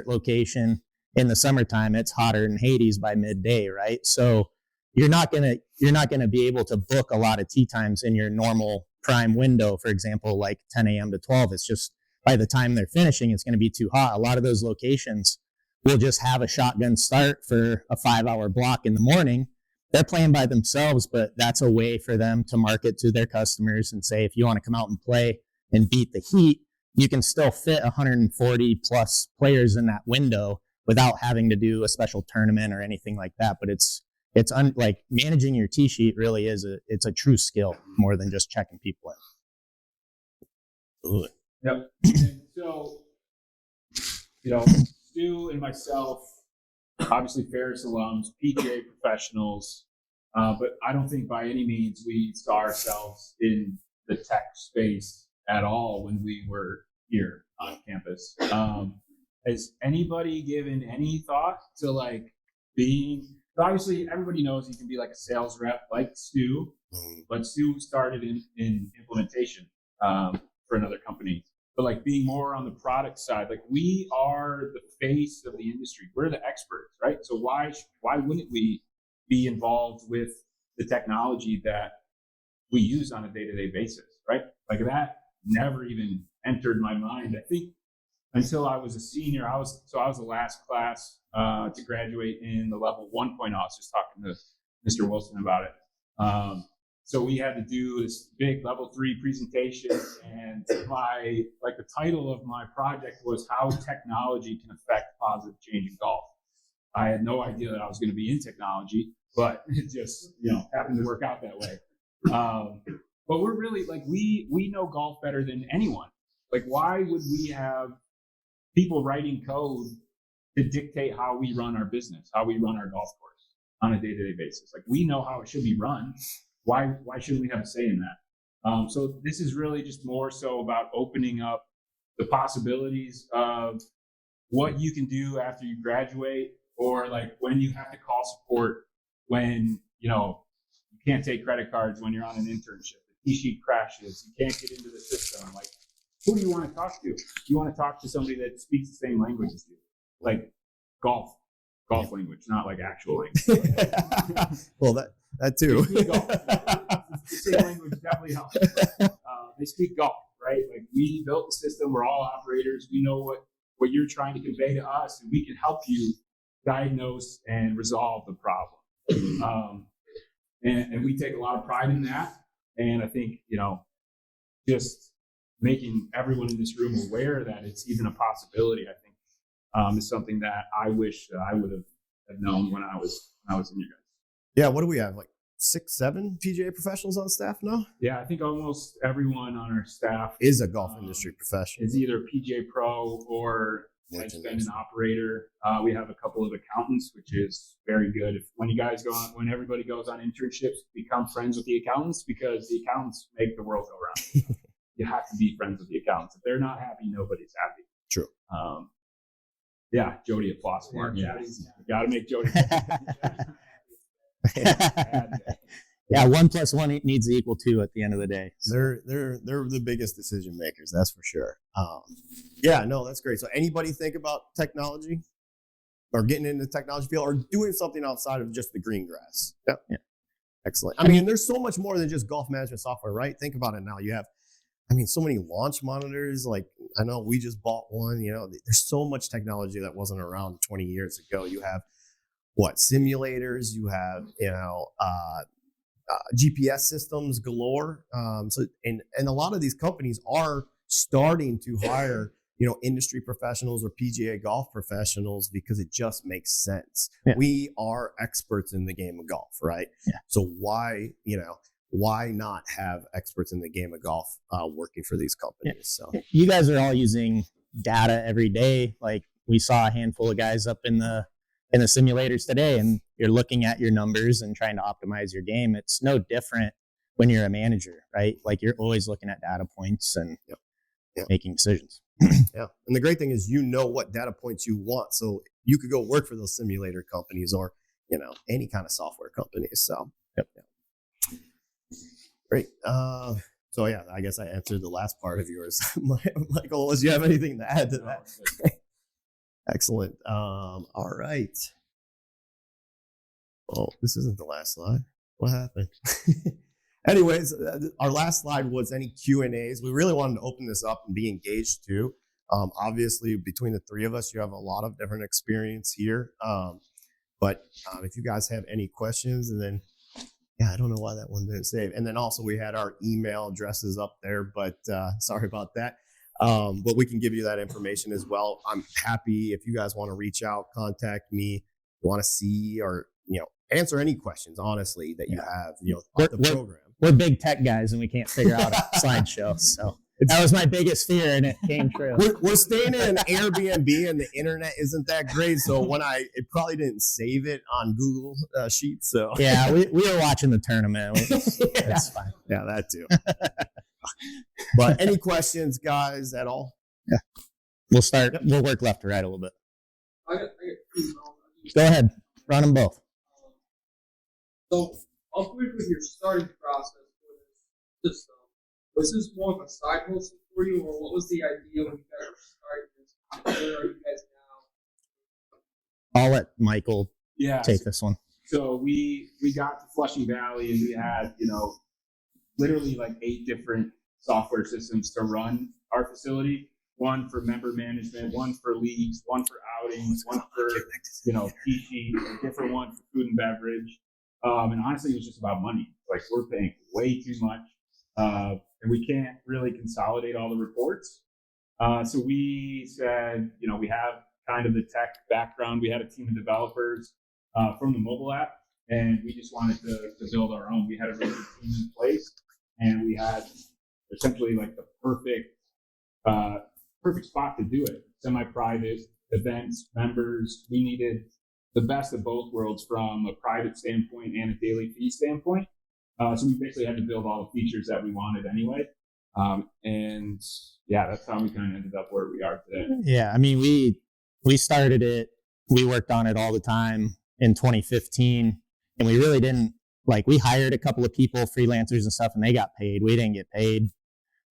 location in the summertime, it's hotter than Hades by midday, right? So you're not gonna be able to book a lot of tee times in your normal prime window, for example, like 10 a.m. to 12. It's just by the time they're finishing, it's going to be too hot. A lot of those locations will just have a shotgun start for a 5-hour block in the morning. They're playing by themselves, but that's a way for them to market to their customers and say, if you want to come out and play and beat the heat, you can still fit 140 plus players in that window without having to do a special tournament or anything like that. But it's like managing your tee sheet really is it's a true skill more than just checking people in. Ooh. Yep. And so, Stu and myself, obviously Ferris alums, PGA professionals, but I don't think by any means we saw ourselves in the tech space at all when we were here on campus. Has anybody given any thought to being, obviously everybody knows you can be like a sales rep like Stu, but Stu started in implementation for another company. But being more on the product side, we are the face of the industry. We're the experts, right? So why wouldn't we be involved with the technology that we use on a day-to-day basis, right? That never even entered my mind. I think until I was a senior, I was the last class to graduate in the level 1.0. I was just talking to Mr. Wilson about it. So we had to do this big level 3 presentation, and the title of my project was how technology can affect positive change in golf. I had no idea that I was going to be in technology, but it just happened to work out that way. But we're really we know golf better than anyone. Why would we have people writing code to dictate how we run our business, how we run our golf course on a day-to-day basis? We know how it should be run. Why shouldn't we have a say in that? So this is really just more so about opening up the possibilities of what you can do after you graduate, or when you have to call support when you can't take credit cards when you're on an internship. The tee sheet crashes, you can't get into the system. Who do you want to talk to? You want to talk to somebody that speaks the same language as you, golf language, not actual language. Well, that too. The same language definitely helps. They speak golf, right? We built the system. We're all operators. We know what you're trying to convey to us, and we can help you diagnose and resolve the problem. And we take a lot of pride in that. And I think, just making everyone in this room aware that it's even a possibility, I think, is something that I wish I would have known when I was in your guys. Yeah, what do we have? Like 6, 7 PGA professionals on staff now? Yeah, I think almost everyone on our staff Is a golf industry professional. is either PGA Pro or has been an operator. We have a couple of accountants, which is very good. When everybody goes on internships, become friends with the accountants, because the accountants make the world go round. You have to be friends with the accountants. If they're not happy, nobody's happy. True. Yeah, Jody applause for him. Yeah, got to make Jody. Yeah, 1 + 1 needs to equal 2 at the end of the day. They're the biggest decision makers, that's for sure. Yeah, no, that's great. So anybody think about technology or getting into the technology field or doing something outside of just the green grass? Yep. Yeah. Excellent. I mean, there's so much more than just golf management software, right? Think about it now. You have, so many launch monitors. Like, I know we just bought one. There's so much technology that wasn't around 20 years ago. You have simulators. You have GPS systems galore. And a lot of these companies are starting to hire industry professionals or PGA golf professionals because it just makes sense. Yeah. We are experts in the game of golf, right? Yeah. So why not have experts in the game of golf working for these companies? Yeah. So You guys are all using data every day. Like, we saw a handful of guys up in the simulators today, and you're looking at your numbers and trying to optimize your game. It's no different when you're a manager, right? Like, you're always looking at data points and making decisions. yeah. And the great thing is, what data points you want. So you could go work for those simulator companies or, any kind of software companies. So, Yep. Yeah. Great. So yeah, I guess I answered the last part of yours. Michael, unless you have anything to add to that. Excellent. All right. Oh, this isn't the last slide. What happened? Anyways, our last slide was any Q&As. We really wanted to open this up and be engaged too. Obviously, between the three of us, you have a lot of different experience here. But if you guys have any questions, and then, I don't know why that one didn't save. And then also we had our email addresses up there, but sorry about that. But we can give you that information as well. I'm happy if you guys want to reach out, contact me, you want to see or, answer any questions, honestly, that you have, about the program. We're big tech guys, and we can't figure out a slideshow. So that was my biggest fear, and it came true. We're staying in an Airbnb, and the internet isn't that great. So it probably didn't save it on Google Sheets. So yeah, we were watching the tournament. That's fine. Yeah, that too. But any questions, guys, at all? Yeah. We'll work left to right a little bit. I got 2 Go ahead. Run them both. So I'll quit with your starting process for this system. Was this more of a side hustle for you, or what was the idea when you guys were starting this? Where are you guys now? I'll let Michael take this one. So we got to Flushing Valley, and we had, literally like 8 different software systems to run our facility. One for member management, one for leagues, one for outings, one for, PT, a different one for food and beverage. And honestly, it was just about money. Like, we're paying way too much. And we can't really consolidate all the reports. So we said, we have kind of the tech background. We had a team of developers from the mobile app, and we just wanted to build our own. We had a really good team in place, and we had essentially like the perfect spot to do it. Semi-private events, members. We needed the best of both worlds from a private standpoint and a daily fee standpoint. So we basically had to build all the features that we wanted anyway. And that's how we kind of ended up where we are today. Yeah, I mean, we started it, we worked on it all the time in 2015, and we really didn't, we hired a couple of people, freelancers and stuff, and they got paid. We didn't get paid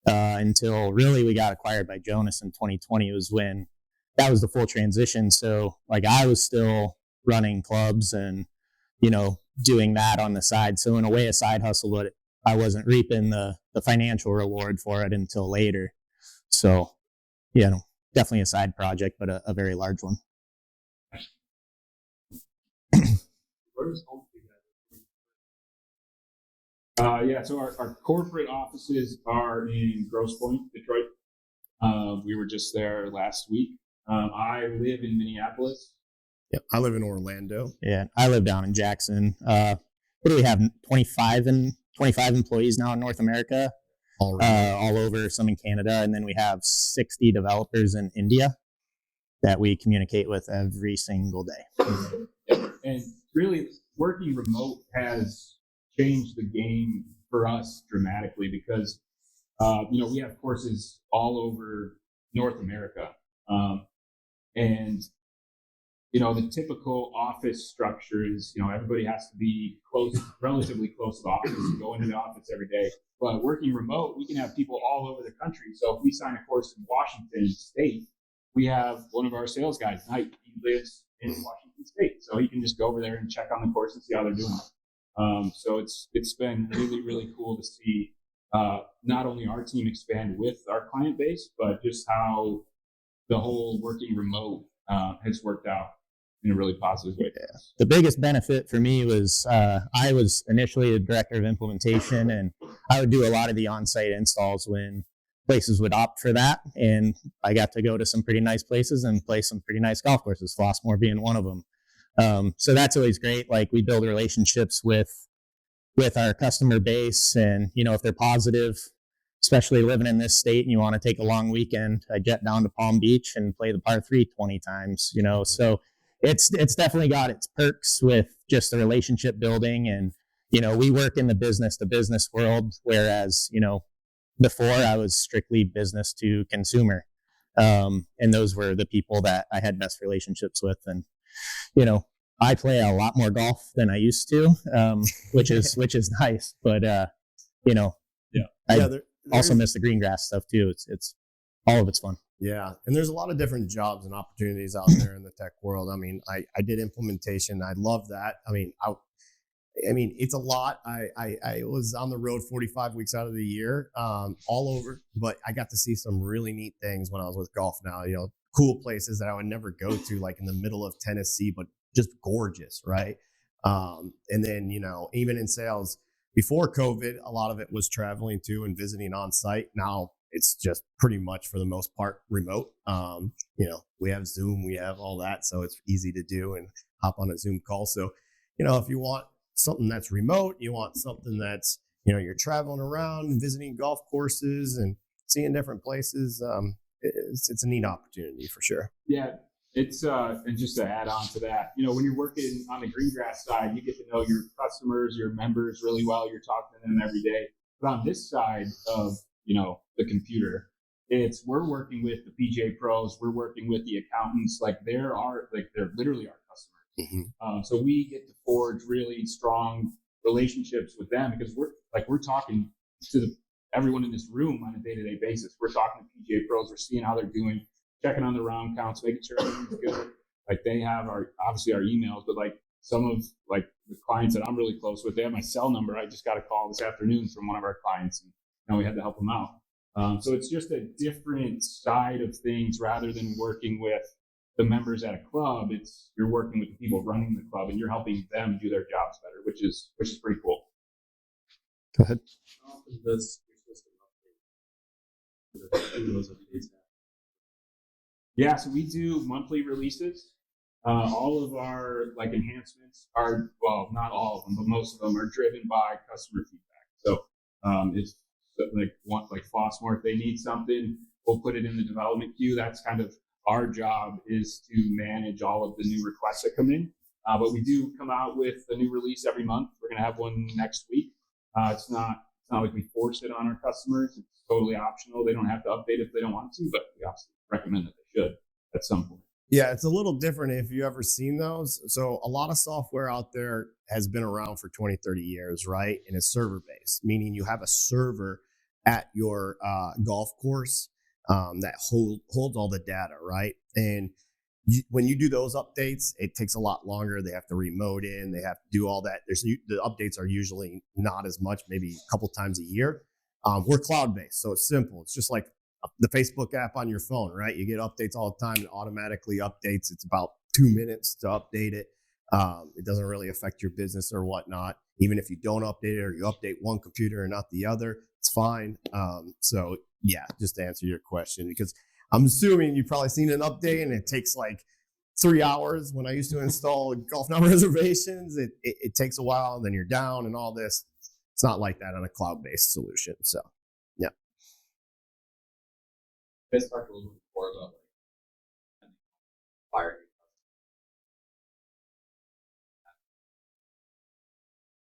until really we got acquired by Jonas in 2020 was when that was the full transition. So I was still running clubs and, doing that on the side. So in a way, a side hustle, but I wasn't reaping the financial reward for it until later. So, definitely a side project, but a very large one. Where does home be Yeah, so our corporate offices are in Grosse Pointe, Detroit. We were just there last week. I live in Minneapolis. Yep. I live in Orlando. Yeah, I live down in Jackson. What do we have? 25 employees now in North America, all over, some in Canada, and then we have 60 developers in India that we communicate with every single day. And really, working remote has changed the game for us dramatically because, we have courses all over North America. And the typical office structure is, everybody has to be relatively close to the office and go into the office every day. But working remote, we can have people all over the country. So if we sign a course in Washington State, we have one of our sales guys tonight. He lives in Washington State, so he can just go over there and check on the course and see how they're doing. So it's been really, really cool to see not only our team expand with our client base, but just how the whole working remote has worked out in a really positive way. Yeah. The biggest benefit for me was I was initially a director of implementation, and I would do a lot of the on-site installs when places would opt for that. And I got to go to some pretty nice places and play some pretty nice golf courses, Flossmoor being one of them. So that's always great. Like, we build relationships with our customer base, and if they're positive, especially living in this state and you want to take a long weekend, I jet down to Palm Beach and play the par 3 20 times, so it's definitely got its perks with just the relationship building. And we work in the business to business world, whereas before I was strictly business to consumer, and those were the people that I had best relationships with. And I play a lot more golf than I used to, which is nice. But I also miss the green grass stuff too. It's all of it's fun. Yeah, and there's a lot of different jobs and opportunities out there in the tech world. I mean, I did implementation. I love that. I mean, it's a lot. I was on the road 45 weeks out of the year, all over, but I got to see some really neat things when I was with Golf Now. Cool places that I would never go to, like in the middle of Tennessee, but just gorgeous, right? And then even in sales before COVID, a lot of it was traveling to and visiting on site. Now it's just pretty much for the most part remote. We have Zoom, we have all that, so it's easy to do and hop on a Zoom call. So, if you want something that's remote, you want something that's, you're traveling around and visiting golf courses and seeing different places. It's a neat opportunity for sure. Yeah. It's and just to add on to that, when you're working on the green grass side, you get to know your customers, your members really well. You're talking to them every day. But on this side of the computer, we're working with the PGA pros, we're working with the accountants. They're literally our customers. Mm-hmm. So we get to forge really strong relationships with them because we're talking to everyone in this room on a day-to-day basis. We're talking to PGA pros, we're seeing how they're doing, checking on the round counts, making sure everything's good. They have our emails, but some of the clients that I'm really close with, they have my cell number. I just got a call this afternoon from one of our clients, and we had to help them out. So it's just a different side of things rather than working with the members at a club. You're working with the people running the club, and you're helping them do their jobs better, which is pretty cool. Go ahead. How often does your system update? Those updates happen? Yeah, so we do monthly releases. All of our enhancements are, well, not all of them, but most of them are driven by customer feedback. So it's like Flossmoor, if they need something, we'll put it in the development queue. That's kind of our job, is to manage all of the new requests that come in. But we do come out with a new release every month. We're going to have one next week. It's not like we force it on our customers. It's totally optional. They don't have to update if they don't want to, but we obviously recommend that they should at some point. Yeah, it's a little different if you've ever seen those. So a lot of software out there has been around for 20, 30 years, right? And it's server-based, meaning you have a server at your golf course that holds all the data, right? And when you do those updates, it takes a lot longer. They have to remote in. They have to do all that. The updates are usually not as much, maybe a couple times a year. We're cloud-based, so it's simple. It's just like the Facebook app on your phone, right? You get updates all the time. It automatically updates. It's about 2 minutes to update it. It doesn't really affect your business or whatnot. Even if you don't update it or you update one computer and not the other, it's fine. So yeah, just to answer your question, because I'm assuming you've probably seen an update and it takes like 3 hours. When I used to install golf number reservations, it takes a while and then you're down and all this. It's not like that on a cloud-based solution. So yeah. Let's talk a little bit more about like firing.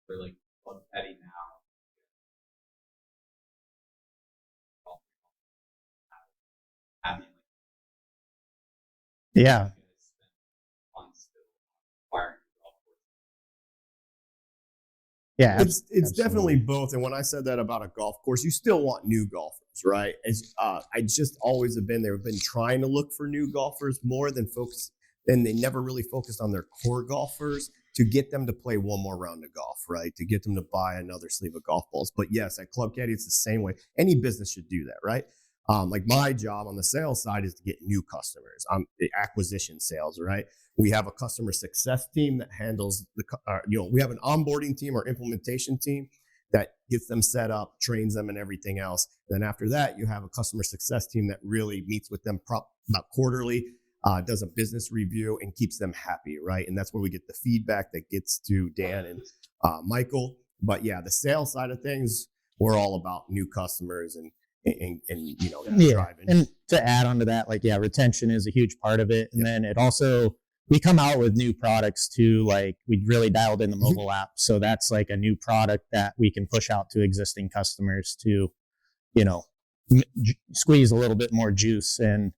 For like Club Caddie now. Having Yeah. Yeah. It's definitely both. And when I said that about a golf course, you still want new golfers, right? As I just always have been there. I've been trying to look for new golfers more than focus. And they never really focused on their core golfers to get them to play one more round of golf, right? To get them to buy another sleeve of golf balls. But yes, at Club Caddie, it's the same way. Any business should do that, right? Like my job on the sales side is to get new customers. The acquisition sales, right? We have a customer success team that handles we have an onboarding team or implementation team that gets them set up, trains them and everything else. Then after that, you have a customer success team that really meets with them about quarterly, does a business review and keeps them happy, right? And that's where we get the feedback that gets to Dan and Michael. But yeah, the sales side of things, we're all about new customers and driving. And to add on to that, like, yeah, retention is a huge part of it. And then it also, we come out with new products too. Like we really dialed in the mobile app. So that's like a new product that we can push out to existing customers to, squeeze a little bit more juice and,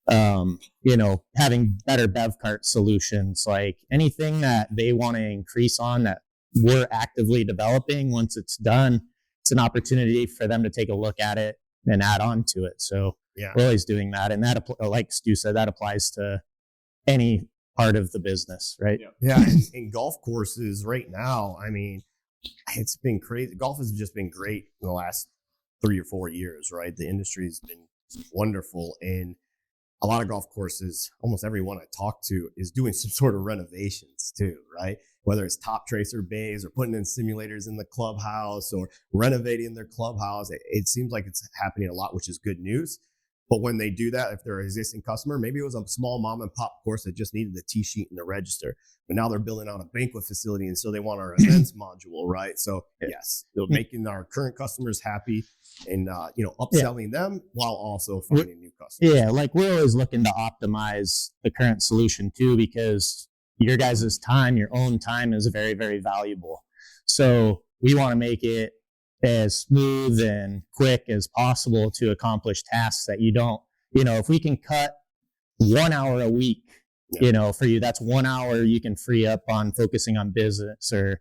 having better bev cart solutions, like anything that they want to increase on that we're actively developing. Once it's done, it's an opportunity for them to take a look at it and add on to it. So yeah, we're always doing that. And that, like Stu said, that applies to any part of the business, right? Yeah. In golf courses right now, I mean, it's been crazy. Golf has just been great in the last 3 or 4 years, right? The industry's been wonderful. And a lot of golf courses, almost everyone I talk to is doing some sort of renovations too, right? Whether it's top tracer bays or putting in simulators in the clubhouse or renovating their clubhouse. It seems like it's happening a lot, which is good news. But when they do that, if they're an existing customer, maybe it was a small mom and pop course that just needed the tee sheet and the register, but now they're building out a banquet facility. And so they want our events module, right? So yes, they're making our current customers happy and, upselling them while also finding new customers. Yeah. Like we're always looking to optimize the current solution too, because your guys' time, your own time is very, very valuable. So we want to make it as smooth and quick as possible to accomplish tasks that you don't, if we can cut 1 hour a week, for you, that's 1 hour you can free up on focusing on business or,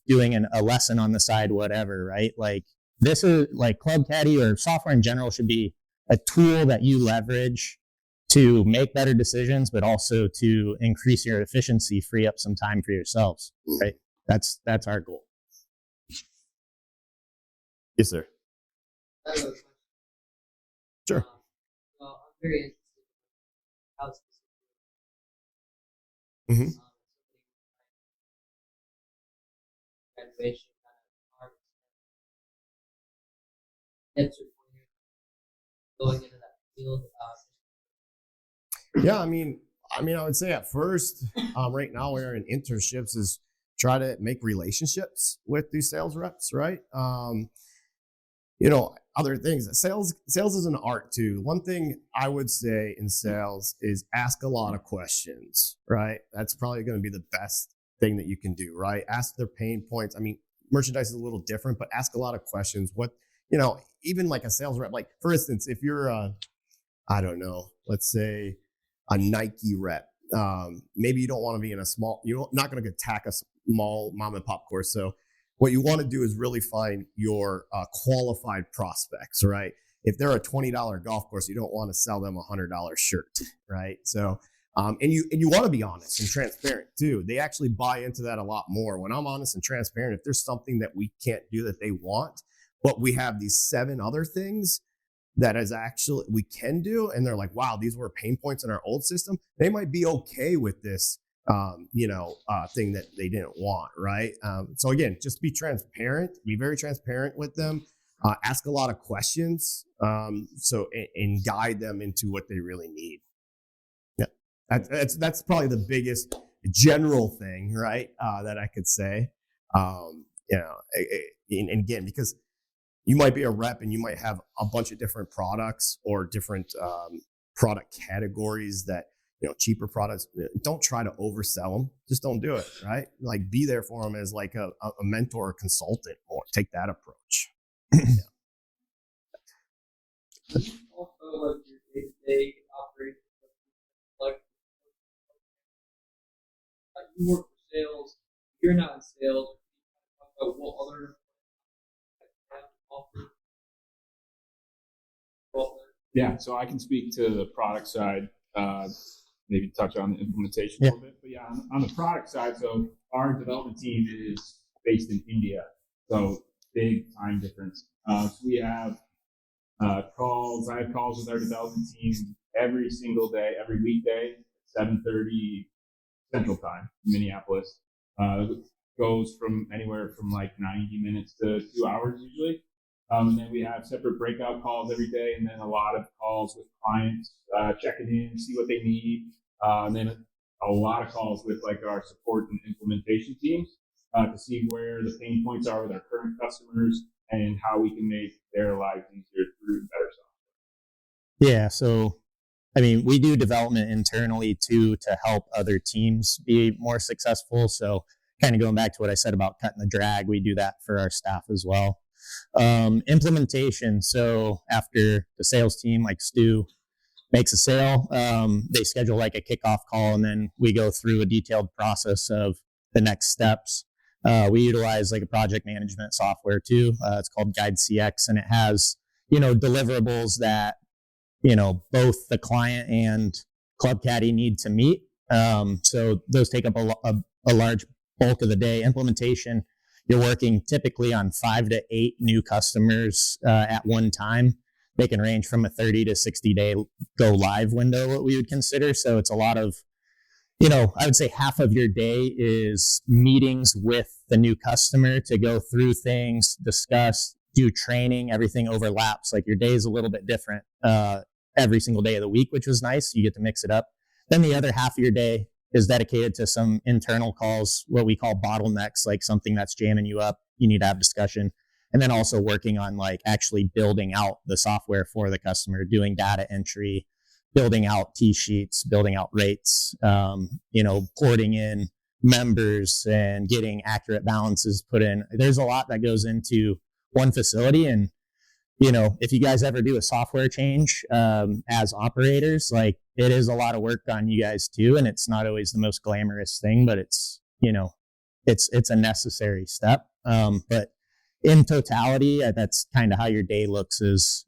doing a lesson on the side, whatever, right? Like this is like Club Caddie or software in general should be a tool that you leverage to make better decisions, but also to increase your efficiency, free up some time for yourselves, right? That's our goal. Yes, sir. I have a question. Sure. Well, I'm very interested in how it's Mhm. graduation kind of targets. Tips or pointers going into that field. Yeah, I mean, I would say at first, right now we're in internships is try to make relationships with these sales reps, right? Other things. Sales is an art too. One thing I would say in sales is ask a lot of questions, right? That's probably going to be the best thing that you can do, right? Ask their pain points. I mean, merchandise is a little different, but ask a lot of questions. Even like a sales rep, like for instance, if you're I don't know, let's say a Nike rep, maybe you don't want to be in you're not going to attack a small mom and pop course. So what you want to do is really find your qualified prospects, right? If they're a $20 golf course, you don't want to sell them a $100 shirt, right? So, and you want to be honest and transparent too. They actually buy into that a lot more. When I'm honest and transparent, if there's something that we can't do that they want, but we have these 7 other things that is actually we can do, and they're like, wow, these were pain points in our old system. They might be okay with this thing that they didn't want, right? So again, just be transparent, be very transparent with them, ask a lot of questions, and guide them into what they really need. Yeah, that's probably the biggest general thing, right? That I could say. And again, because you might be a rep and you might have a bunch of different products or different product categories that, cheaper products. Don't try to oversell them. Just don't do it, right? Like, be there for them as like a mentor or consultant, or take that approach. Also, like your day-to-day operations, like you work for sales, you're not in sales. Talk about what other offer. Yeah, so I can speak to the product side, maybe touch on the implementation a little bit. But yeah, on the product side, so our development team is based in India, so big time difference. So we have calls. I have calls with our development team every single day, every weekday, 7:30 Central Time in Minneapolis. Goes from anywhere from like 90 minutes to 2 hours usually. And then we have separate breakout calls every day, and then a lot of calls with clients, checking in, see what they need. And then a lot of calls with like our support and implementation teams to see where the pain points are with our current customers and how we can make their lives easier through better software. Yeah. So, I mean, we do development internally too to help other teams be more successful. So, kind of going back to what I said about cutting the drag, we do that for our staff as well. Implementation. So after the sales team, like Stu, makes a sale, they schedule like a kickoff call, and then we go through a detailed process of the next steps. We utilize like a project management software too. It's called Guide CX, and it has, deliverables that, both the client and Club Caddie need to meet. So those take up a large bulk of the day. Implementation, you're working typically on 5 to 8 new customers at one time. They can range from a 30 to 60 day go live window, what we would consider. So it's a lot of, I would say half of your day is meetings with the new customer to go through things, discuss, do training. Everything overlaps. Like, your day is a little bit different every single day of the week, which was nice. You get to mix it up. Then the other half of your day is dedicated to some internal calls, what we call bottlenecks, like something that's jamming you up. You need to have discussion. And then also working on like actually building out the software for the customer, doing data entry, building out T-sheets, building out rates, porting in members and getting accurate balances put in. There's a lot that goes into one facility. And, if you guys ever do a software change as operators, like, it is a lot of work on you guys too. And it's not always the most glamorous thing, but it's a necessary step. But in totality, that's kind of how your day looks is,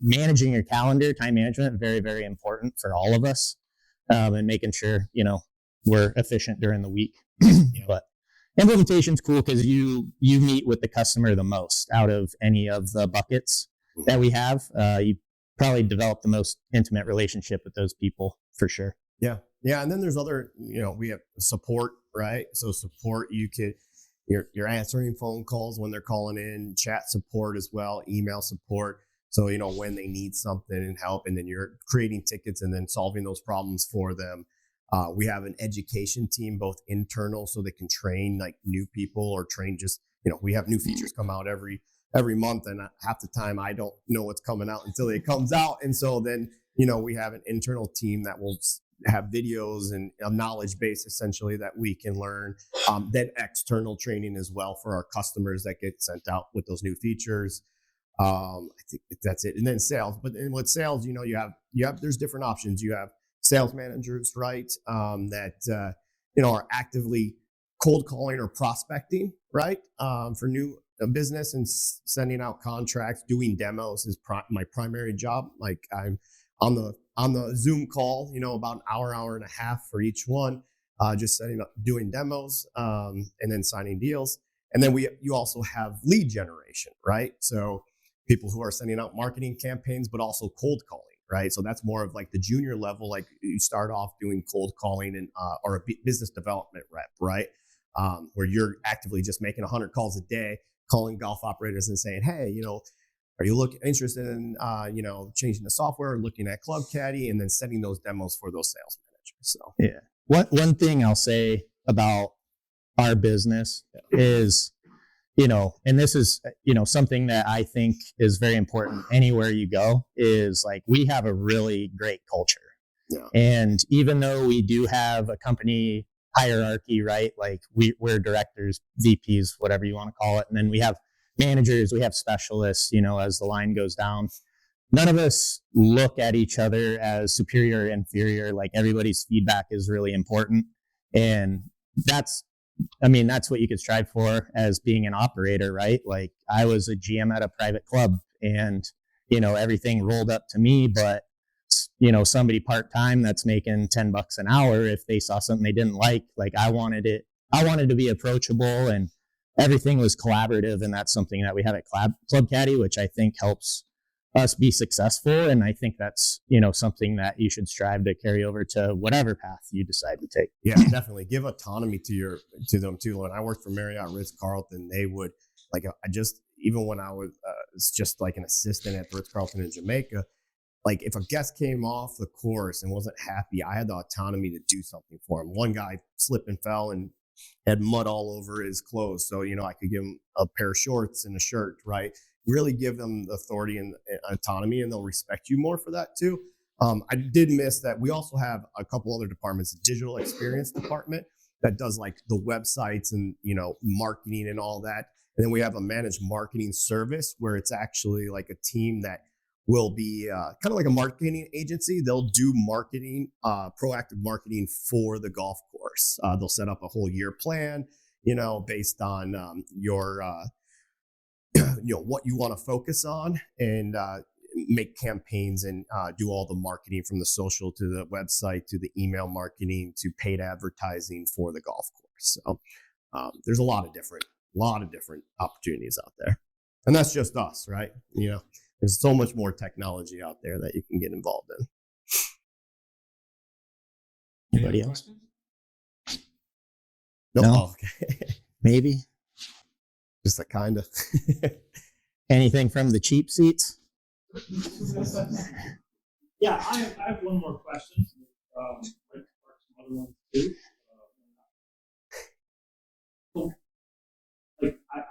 managing your calendar, time management, very, very important for all of us, and making sure, we're efficient during the week. But implementation's cool because you meet with the customer the most out of any of the buckets that we have. You probably develop the most intimate relationship with those people for sure. Yeah. And then there's other, we have support, right? So support, you're answering phone calls when they're calling in, chat support as well, email support. So, when they need something and help, and then you're creating tickets and then solving those problems for them. We have an education team, both internal, so they can train like new people, or train just, we have new features come out every month, and half the time I don't know what's coming out until it comes out. And so then, we have an internal team that will have videos and a knowledge base essentially that we can learn. Then external training as well for our customers that get sent out with those new features. I think that's it. And then sales. But with sales, you have there's different options. You have sales managers, right? That are actively cold calling or prospecting, right? For new business and sending out contracts, doing demos is my primary job. Like, I'm on the Zoom call, about an hour and a half for each one, just setting up, doing demos, and then signing deals. And then you also have lead generation, right? So people who are sending out marketing campaigns, but also cold calling. right? So that's more of like the junior level. Like you start off doing cold calling and or a business development rep, right? Where you're actively just making 100 calls a day, calling golf operators and saying, hey, are you interested in, changing the software, looking at Club Caddie, and then setting those demos for those sales managers. So yeah, one thing I'll say about our business is, and this is, something that I think is very important anywhere you go, is like we have a really great culture. Yeah. And even though we do have a company hierarchy, right? Like we're directors, VPs, whatever you want to call it. And then we have managers, we have specialists, as the line goes down. None of us look at each other as superior or inferior. Like everybody's feedback is really important. And that's what you could strive for as being an operator, right? Like I was a GM at a private club and, everything rolled up to me, but somebody part-time that's making $10 an hour, if they saw something they didn't like I wanted to be approachable, and everything was collaborative. And that's something that we have at Club Caddie, which I think helps us be successful. And I think that's, something that you should strive to carry over to whatever path you decide to take. Yeah, definitely give autonomy to them too. When I worked for Marriott Ritz-Carlton, they would even when I was just like an assistant at Ritz-Carlton in Jamaica, like if a guest came off the course and wasn't happy, I had the autonomy to do something for him. One guy slipped and fell and had mud all over his clothes. So, I could give him a pair of shorts and a shirt, right? Really give them the authority and autonomy, and they'll respect you more for that too. I did miss that. We also have a couple other departments, a digital experience department that does like the websites and, marketing and all that. And then we have a managed marketing service where it's actually like a team that will be kind of like a marketing agency. They'll do marketing, proactive marketing for the golf course. They'll set up a whole year plan, based on your, what you want to focus on, and make campaigns and do all the marketing from the social to the website to the email marketing to paid advertising for the golf course. So there's a lot of different opportunities out there, and that's just us, right? There's so much more technology out there that you can get involved in. Anybody else? No. No? Oh, okay. Maybe. Just a kind of. Anything from the cheap seats? Yeah, I have one more question. I'd like to start some other ones too.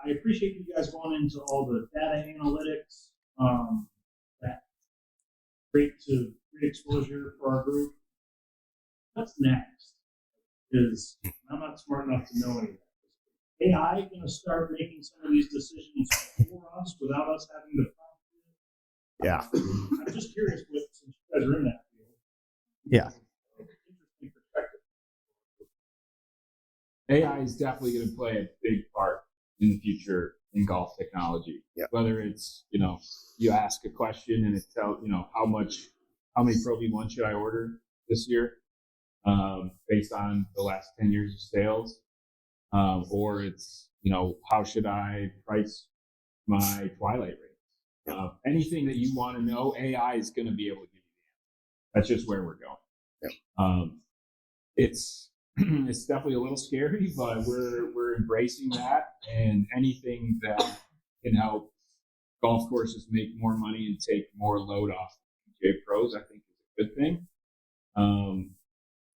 I appreciate you guys going into all the data analytics. That great exposure for our group. What's next? Because I'm not smart enough to know anything. Is AI going to start making some of these decisions for us without us having to prompt it? Yeah. I'm just curious, since you guys are in that field. Yeah. Interesting perspective. AI is definitely going to play a big part in the future in golf technology. Yeah. Whether it's, you ask a question and it tells, how many Pro V1 should I order this year, based on the last 10 years of sales, or it's, how should I price my Twilight rates? Anything that you want to know, AI is going to be able to give you the answer. That's just where we're going. Yeah. It's definitely a little scary, but we're embracing that, and anything that can help golf courses make more money and take more load off PGA pros, I think is a good thing.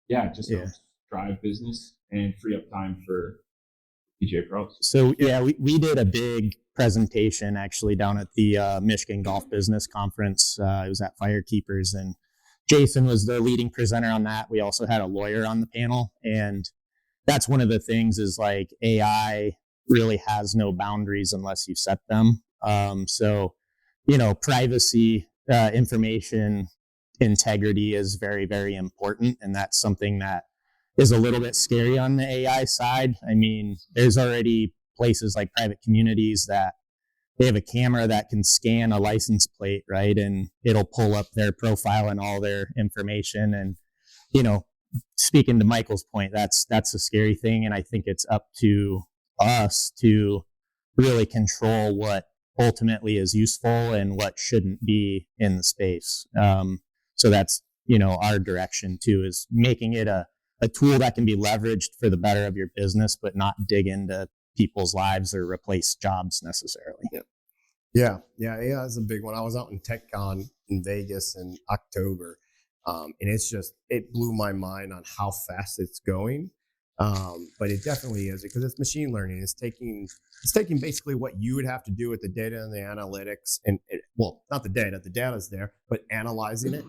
Helps drive business and free up time for PGA pros. So we did a big presentation actually down at the Michigan Golf Business Conference. It was at Firekeepers, and Jason was the leading presenter on that. We also had a lawyer on the panel, and that's one of the things is like AI really has no boundaries unless you set them. Privacy, information integrity is very, very important. And that's something that is a little bit scary on the AI side. I mean, there's already places like private communities that they have a camera that can scan a license plate, right? And it'll pull up their profile and all their information. And, speaking to Michael's point, that's a scary thing. And I think it's up to us to really control what ultimately is useful and what shouldn't be in the space. So that's, our direction too, is making it a tool that can be leveraged for the better of your business, but not dig into people's lives or replace jobs necessarily. Yeah, that's a big one. I was out in TechCon in Vegas in October, and it blew my mind on how fast it's going. But it definitely is, because it's machine learning. It's taking basically what you would have to do with the data and the analytics, not the data's there, but analyzing it,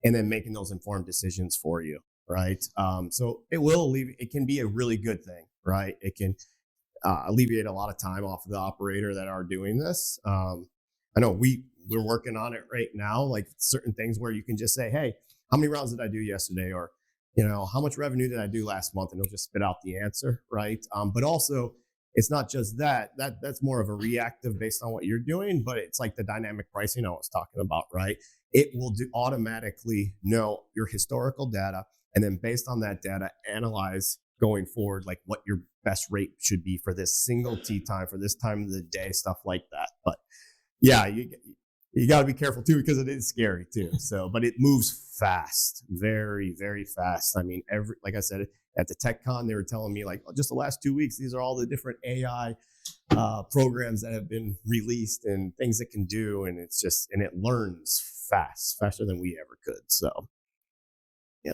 and then making those informed decisions for you, right? So it can be a really good thing, right? It can alleviate a lot of time off of the operator that are doing this. I know we're working on it right now, like certain things where you can just say, hey, how many rounds did I do yesterday? Or, how much revenue did I do last month? And it'll just spit out the answer, right? But also, it's not just that's more of a reactive based on what you're doing, but it's like the dynamic pricing I was talking about, right? It will automatically know your historical data, and then based on that data, analyze going forward, like what your best rate should be for this single tee time, for this time of the day, stuff like that. But yeah, you got to be careful too, because it is scary too. So, but it moves fast, very, very fast. I mean, like I said, at the TechCon, they were telling me like, just the last 2 weeks, these are all the different AI programs that have been released and things it can do. And it learns faster than we ever could. So, yeah.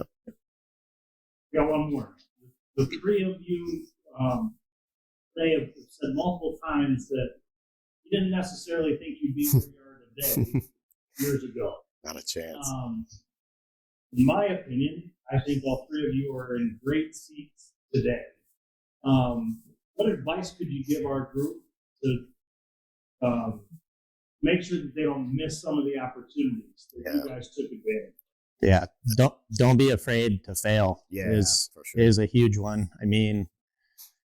Got one more. The three of you, they have said multiple times that you didn't necessarily think you'd be where you are today years ago. Not a chance. In my opinion, I think all three of you are in great seats today. What advice could you give our group to make sure that they don't miss some of the opportunities that you guys took advantage of? Yeah, don't be afraid to fail. Yeah, for sure. Is a huge one. I mean,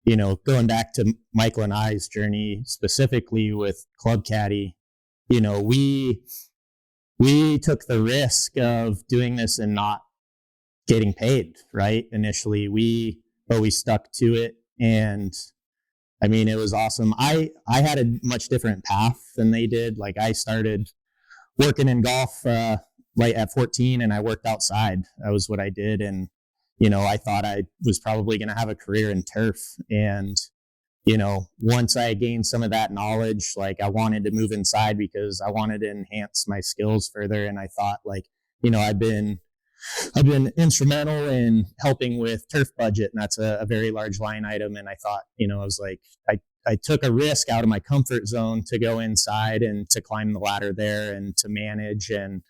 going back to Michael and I's journey specifically with Club Caddie, we took the risk of doing this and not getting paid, right? Initially, but we stuck to it, and I mean, it was awesome. I had a much different path than they did. Like, I started working in golf right at 14, and I worked outside. That was what I did. And, I thought I was probably going to have a career in turf. And, once I gained some of that knowledge, like, I wanted to move inside because I wanted to enhance my skills further. And I thought, like, I've been instrumental in helping with turf budget, and that's a very large line item. And I thought, I was like, I took a risk out of my comfort zone to go inside and to climb the ladder there and to manage. And,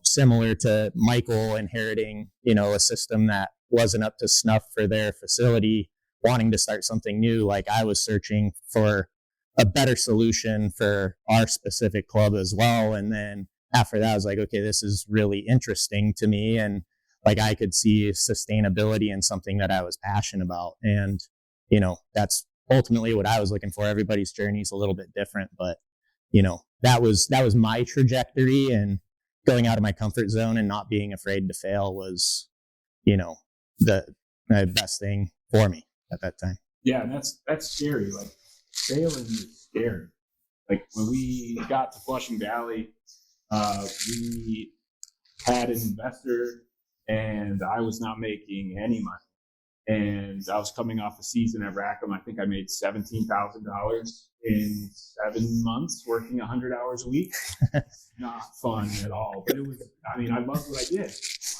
similar to Michael inheriting, a system that wasn't up to snuff for their facility, wanting to start something new, like, I was searching for a better solution for our specific club as well. And then after that, I was like, okay, this is really interesting to me. And like, I could see sustainability in something that I was passionate about. And, that's ultimately what I was looking for. Everybody's journey is a little bit different, but, that was my trajectory, and going out of my comfort zone and not being afraid to fail was, the best thing for me at that time. Yeah, and that's scary. Like, failing is scary. Like, when we got to Flushing Valley, we had an investor, and I was not making any money. And I was coming off a season at Rackham. I think I made $17,000 in 7 months, working 100 hours a week. Not fun at all. But I loved what I did.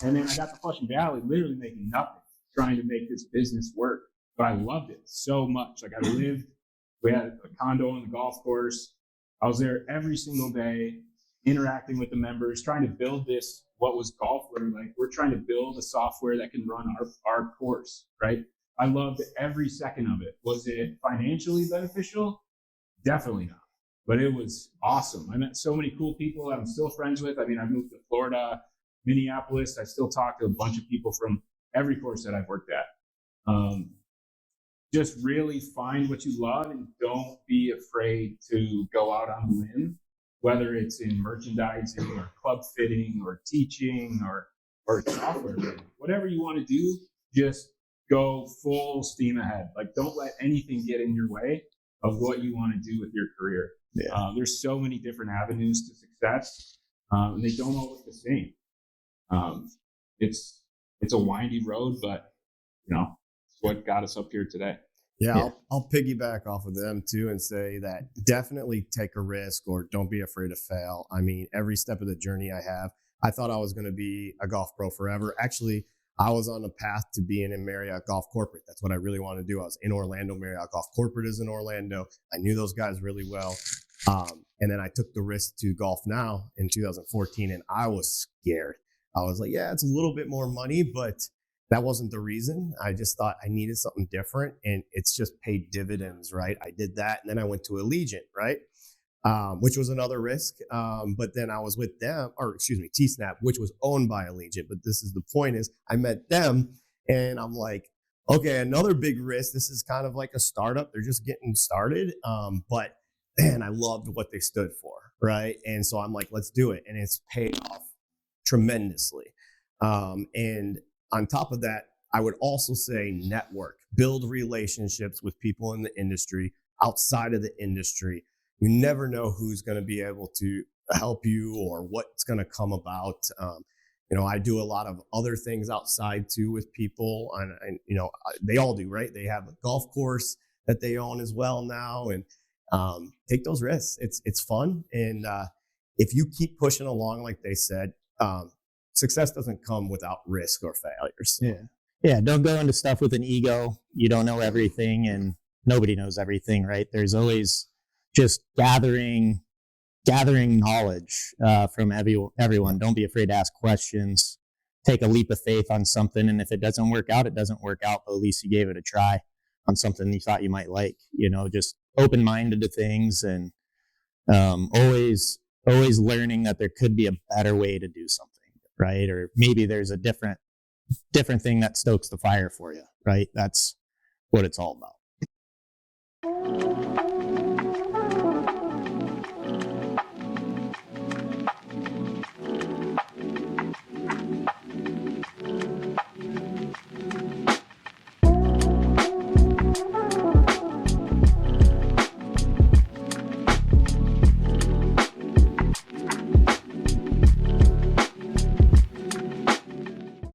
And then I got to Flushing Valley, literally making nothing, trying to make this business work. But I loved it so much. Like, we had a condo on the golf course. I was there every single day, interacting with the members, trying to build this, what was Golfware. Like, we're trying to build a software that can run our course, right? I loved every second of it. Was it financially beneficial? Definitely not. But it was awesome. I met so many cool people that I'm still friends with. I mean, I moved to Florida, Minneapolis. I still talk to a bunch of people from every course that I've worked at. Just really find what you love, and don't be afraid to go out on a limb, whether it's in merchandising or club fitting or teaching or software, whatever you want to do, just go full steam ahead. Like, don't let anything get in your way of what you want to do with your career. Yeah. There's so many different avenues to success. and they don't all look the same. It's a windy road, but it's what got us up here today. Yeah, I'll piggyback off of them too and say that definitely take a risk or don't be afraid to fail. I mean, every step of the journey I thought I was going to be a golf pro forever. Actually, I was on the path to being in Marriott Golf Corporate. That's what I really wanted to do. I was in Orlando. Marriott Golf Corporate is in Orlando. I knew those guys really well. And then I took the risk to Golf Now in 2014, and I was scared. I was like, yeah, it's a little bit more money, but that wasn't the reason. I just thought I needed something different, and it's just paid dividends, right? I did that, and then I went to Allegiant, right? Which was another risk. But then I was with them, or excuse me, T-Snap, which was owned by Allegiant. But this is the point is I met them, and I'm like, okay, another big risk. This is kind of like a startup. They're just getting started. But man, I loved what they stood for, right? And so I'm like, let's do it. And it's paid off tremendously. And on top of that, I would also say network, build relationships with people in the industry, outside of the industry. You never know who's going to be able to help you or what's going to come about. I do a lot of other things outside too with people, and they all do, right? They have a golf course that they own as well now, and take those risks. It's fun, and if you keep pushing along, like they said, success doesn't come without risk or failures. So. Yeah. Don't go into stuff with an ego. You don't know everything, and nobody knows everything, right? There's always just gathering knowledge from everyone. Don't be afraid to ask questions. Take a leap of faith on something, and if it doesn't work out, it doesn't work out. But at least you gave it a try on something you thought you might like. Just open-minded to things, and always learning that there could be a better way to do something, right? Or maybe there's a different thing that stokes the fire for you, right? That's what it's all about.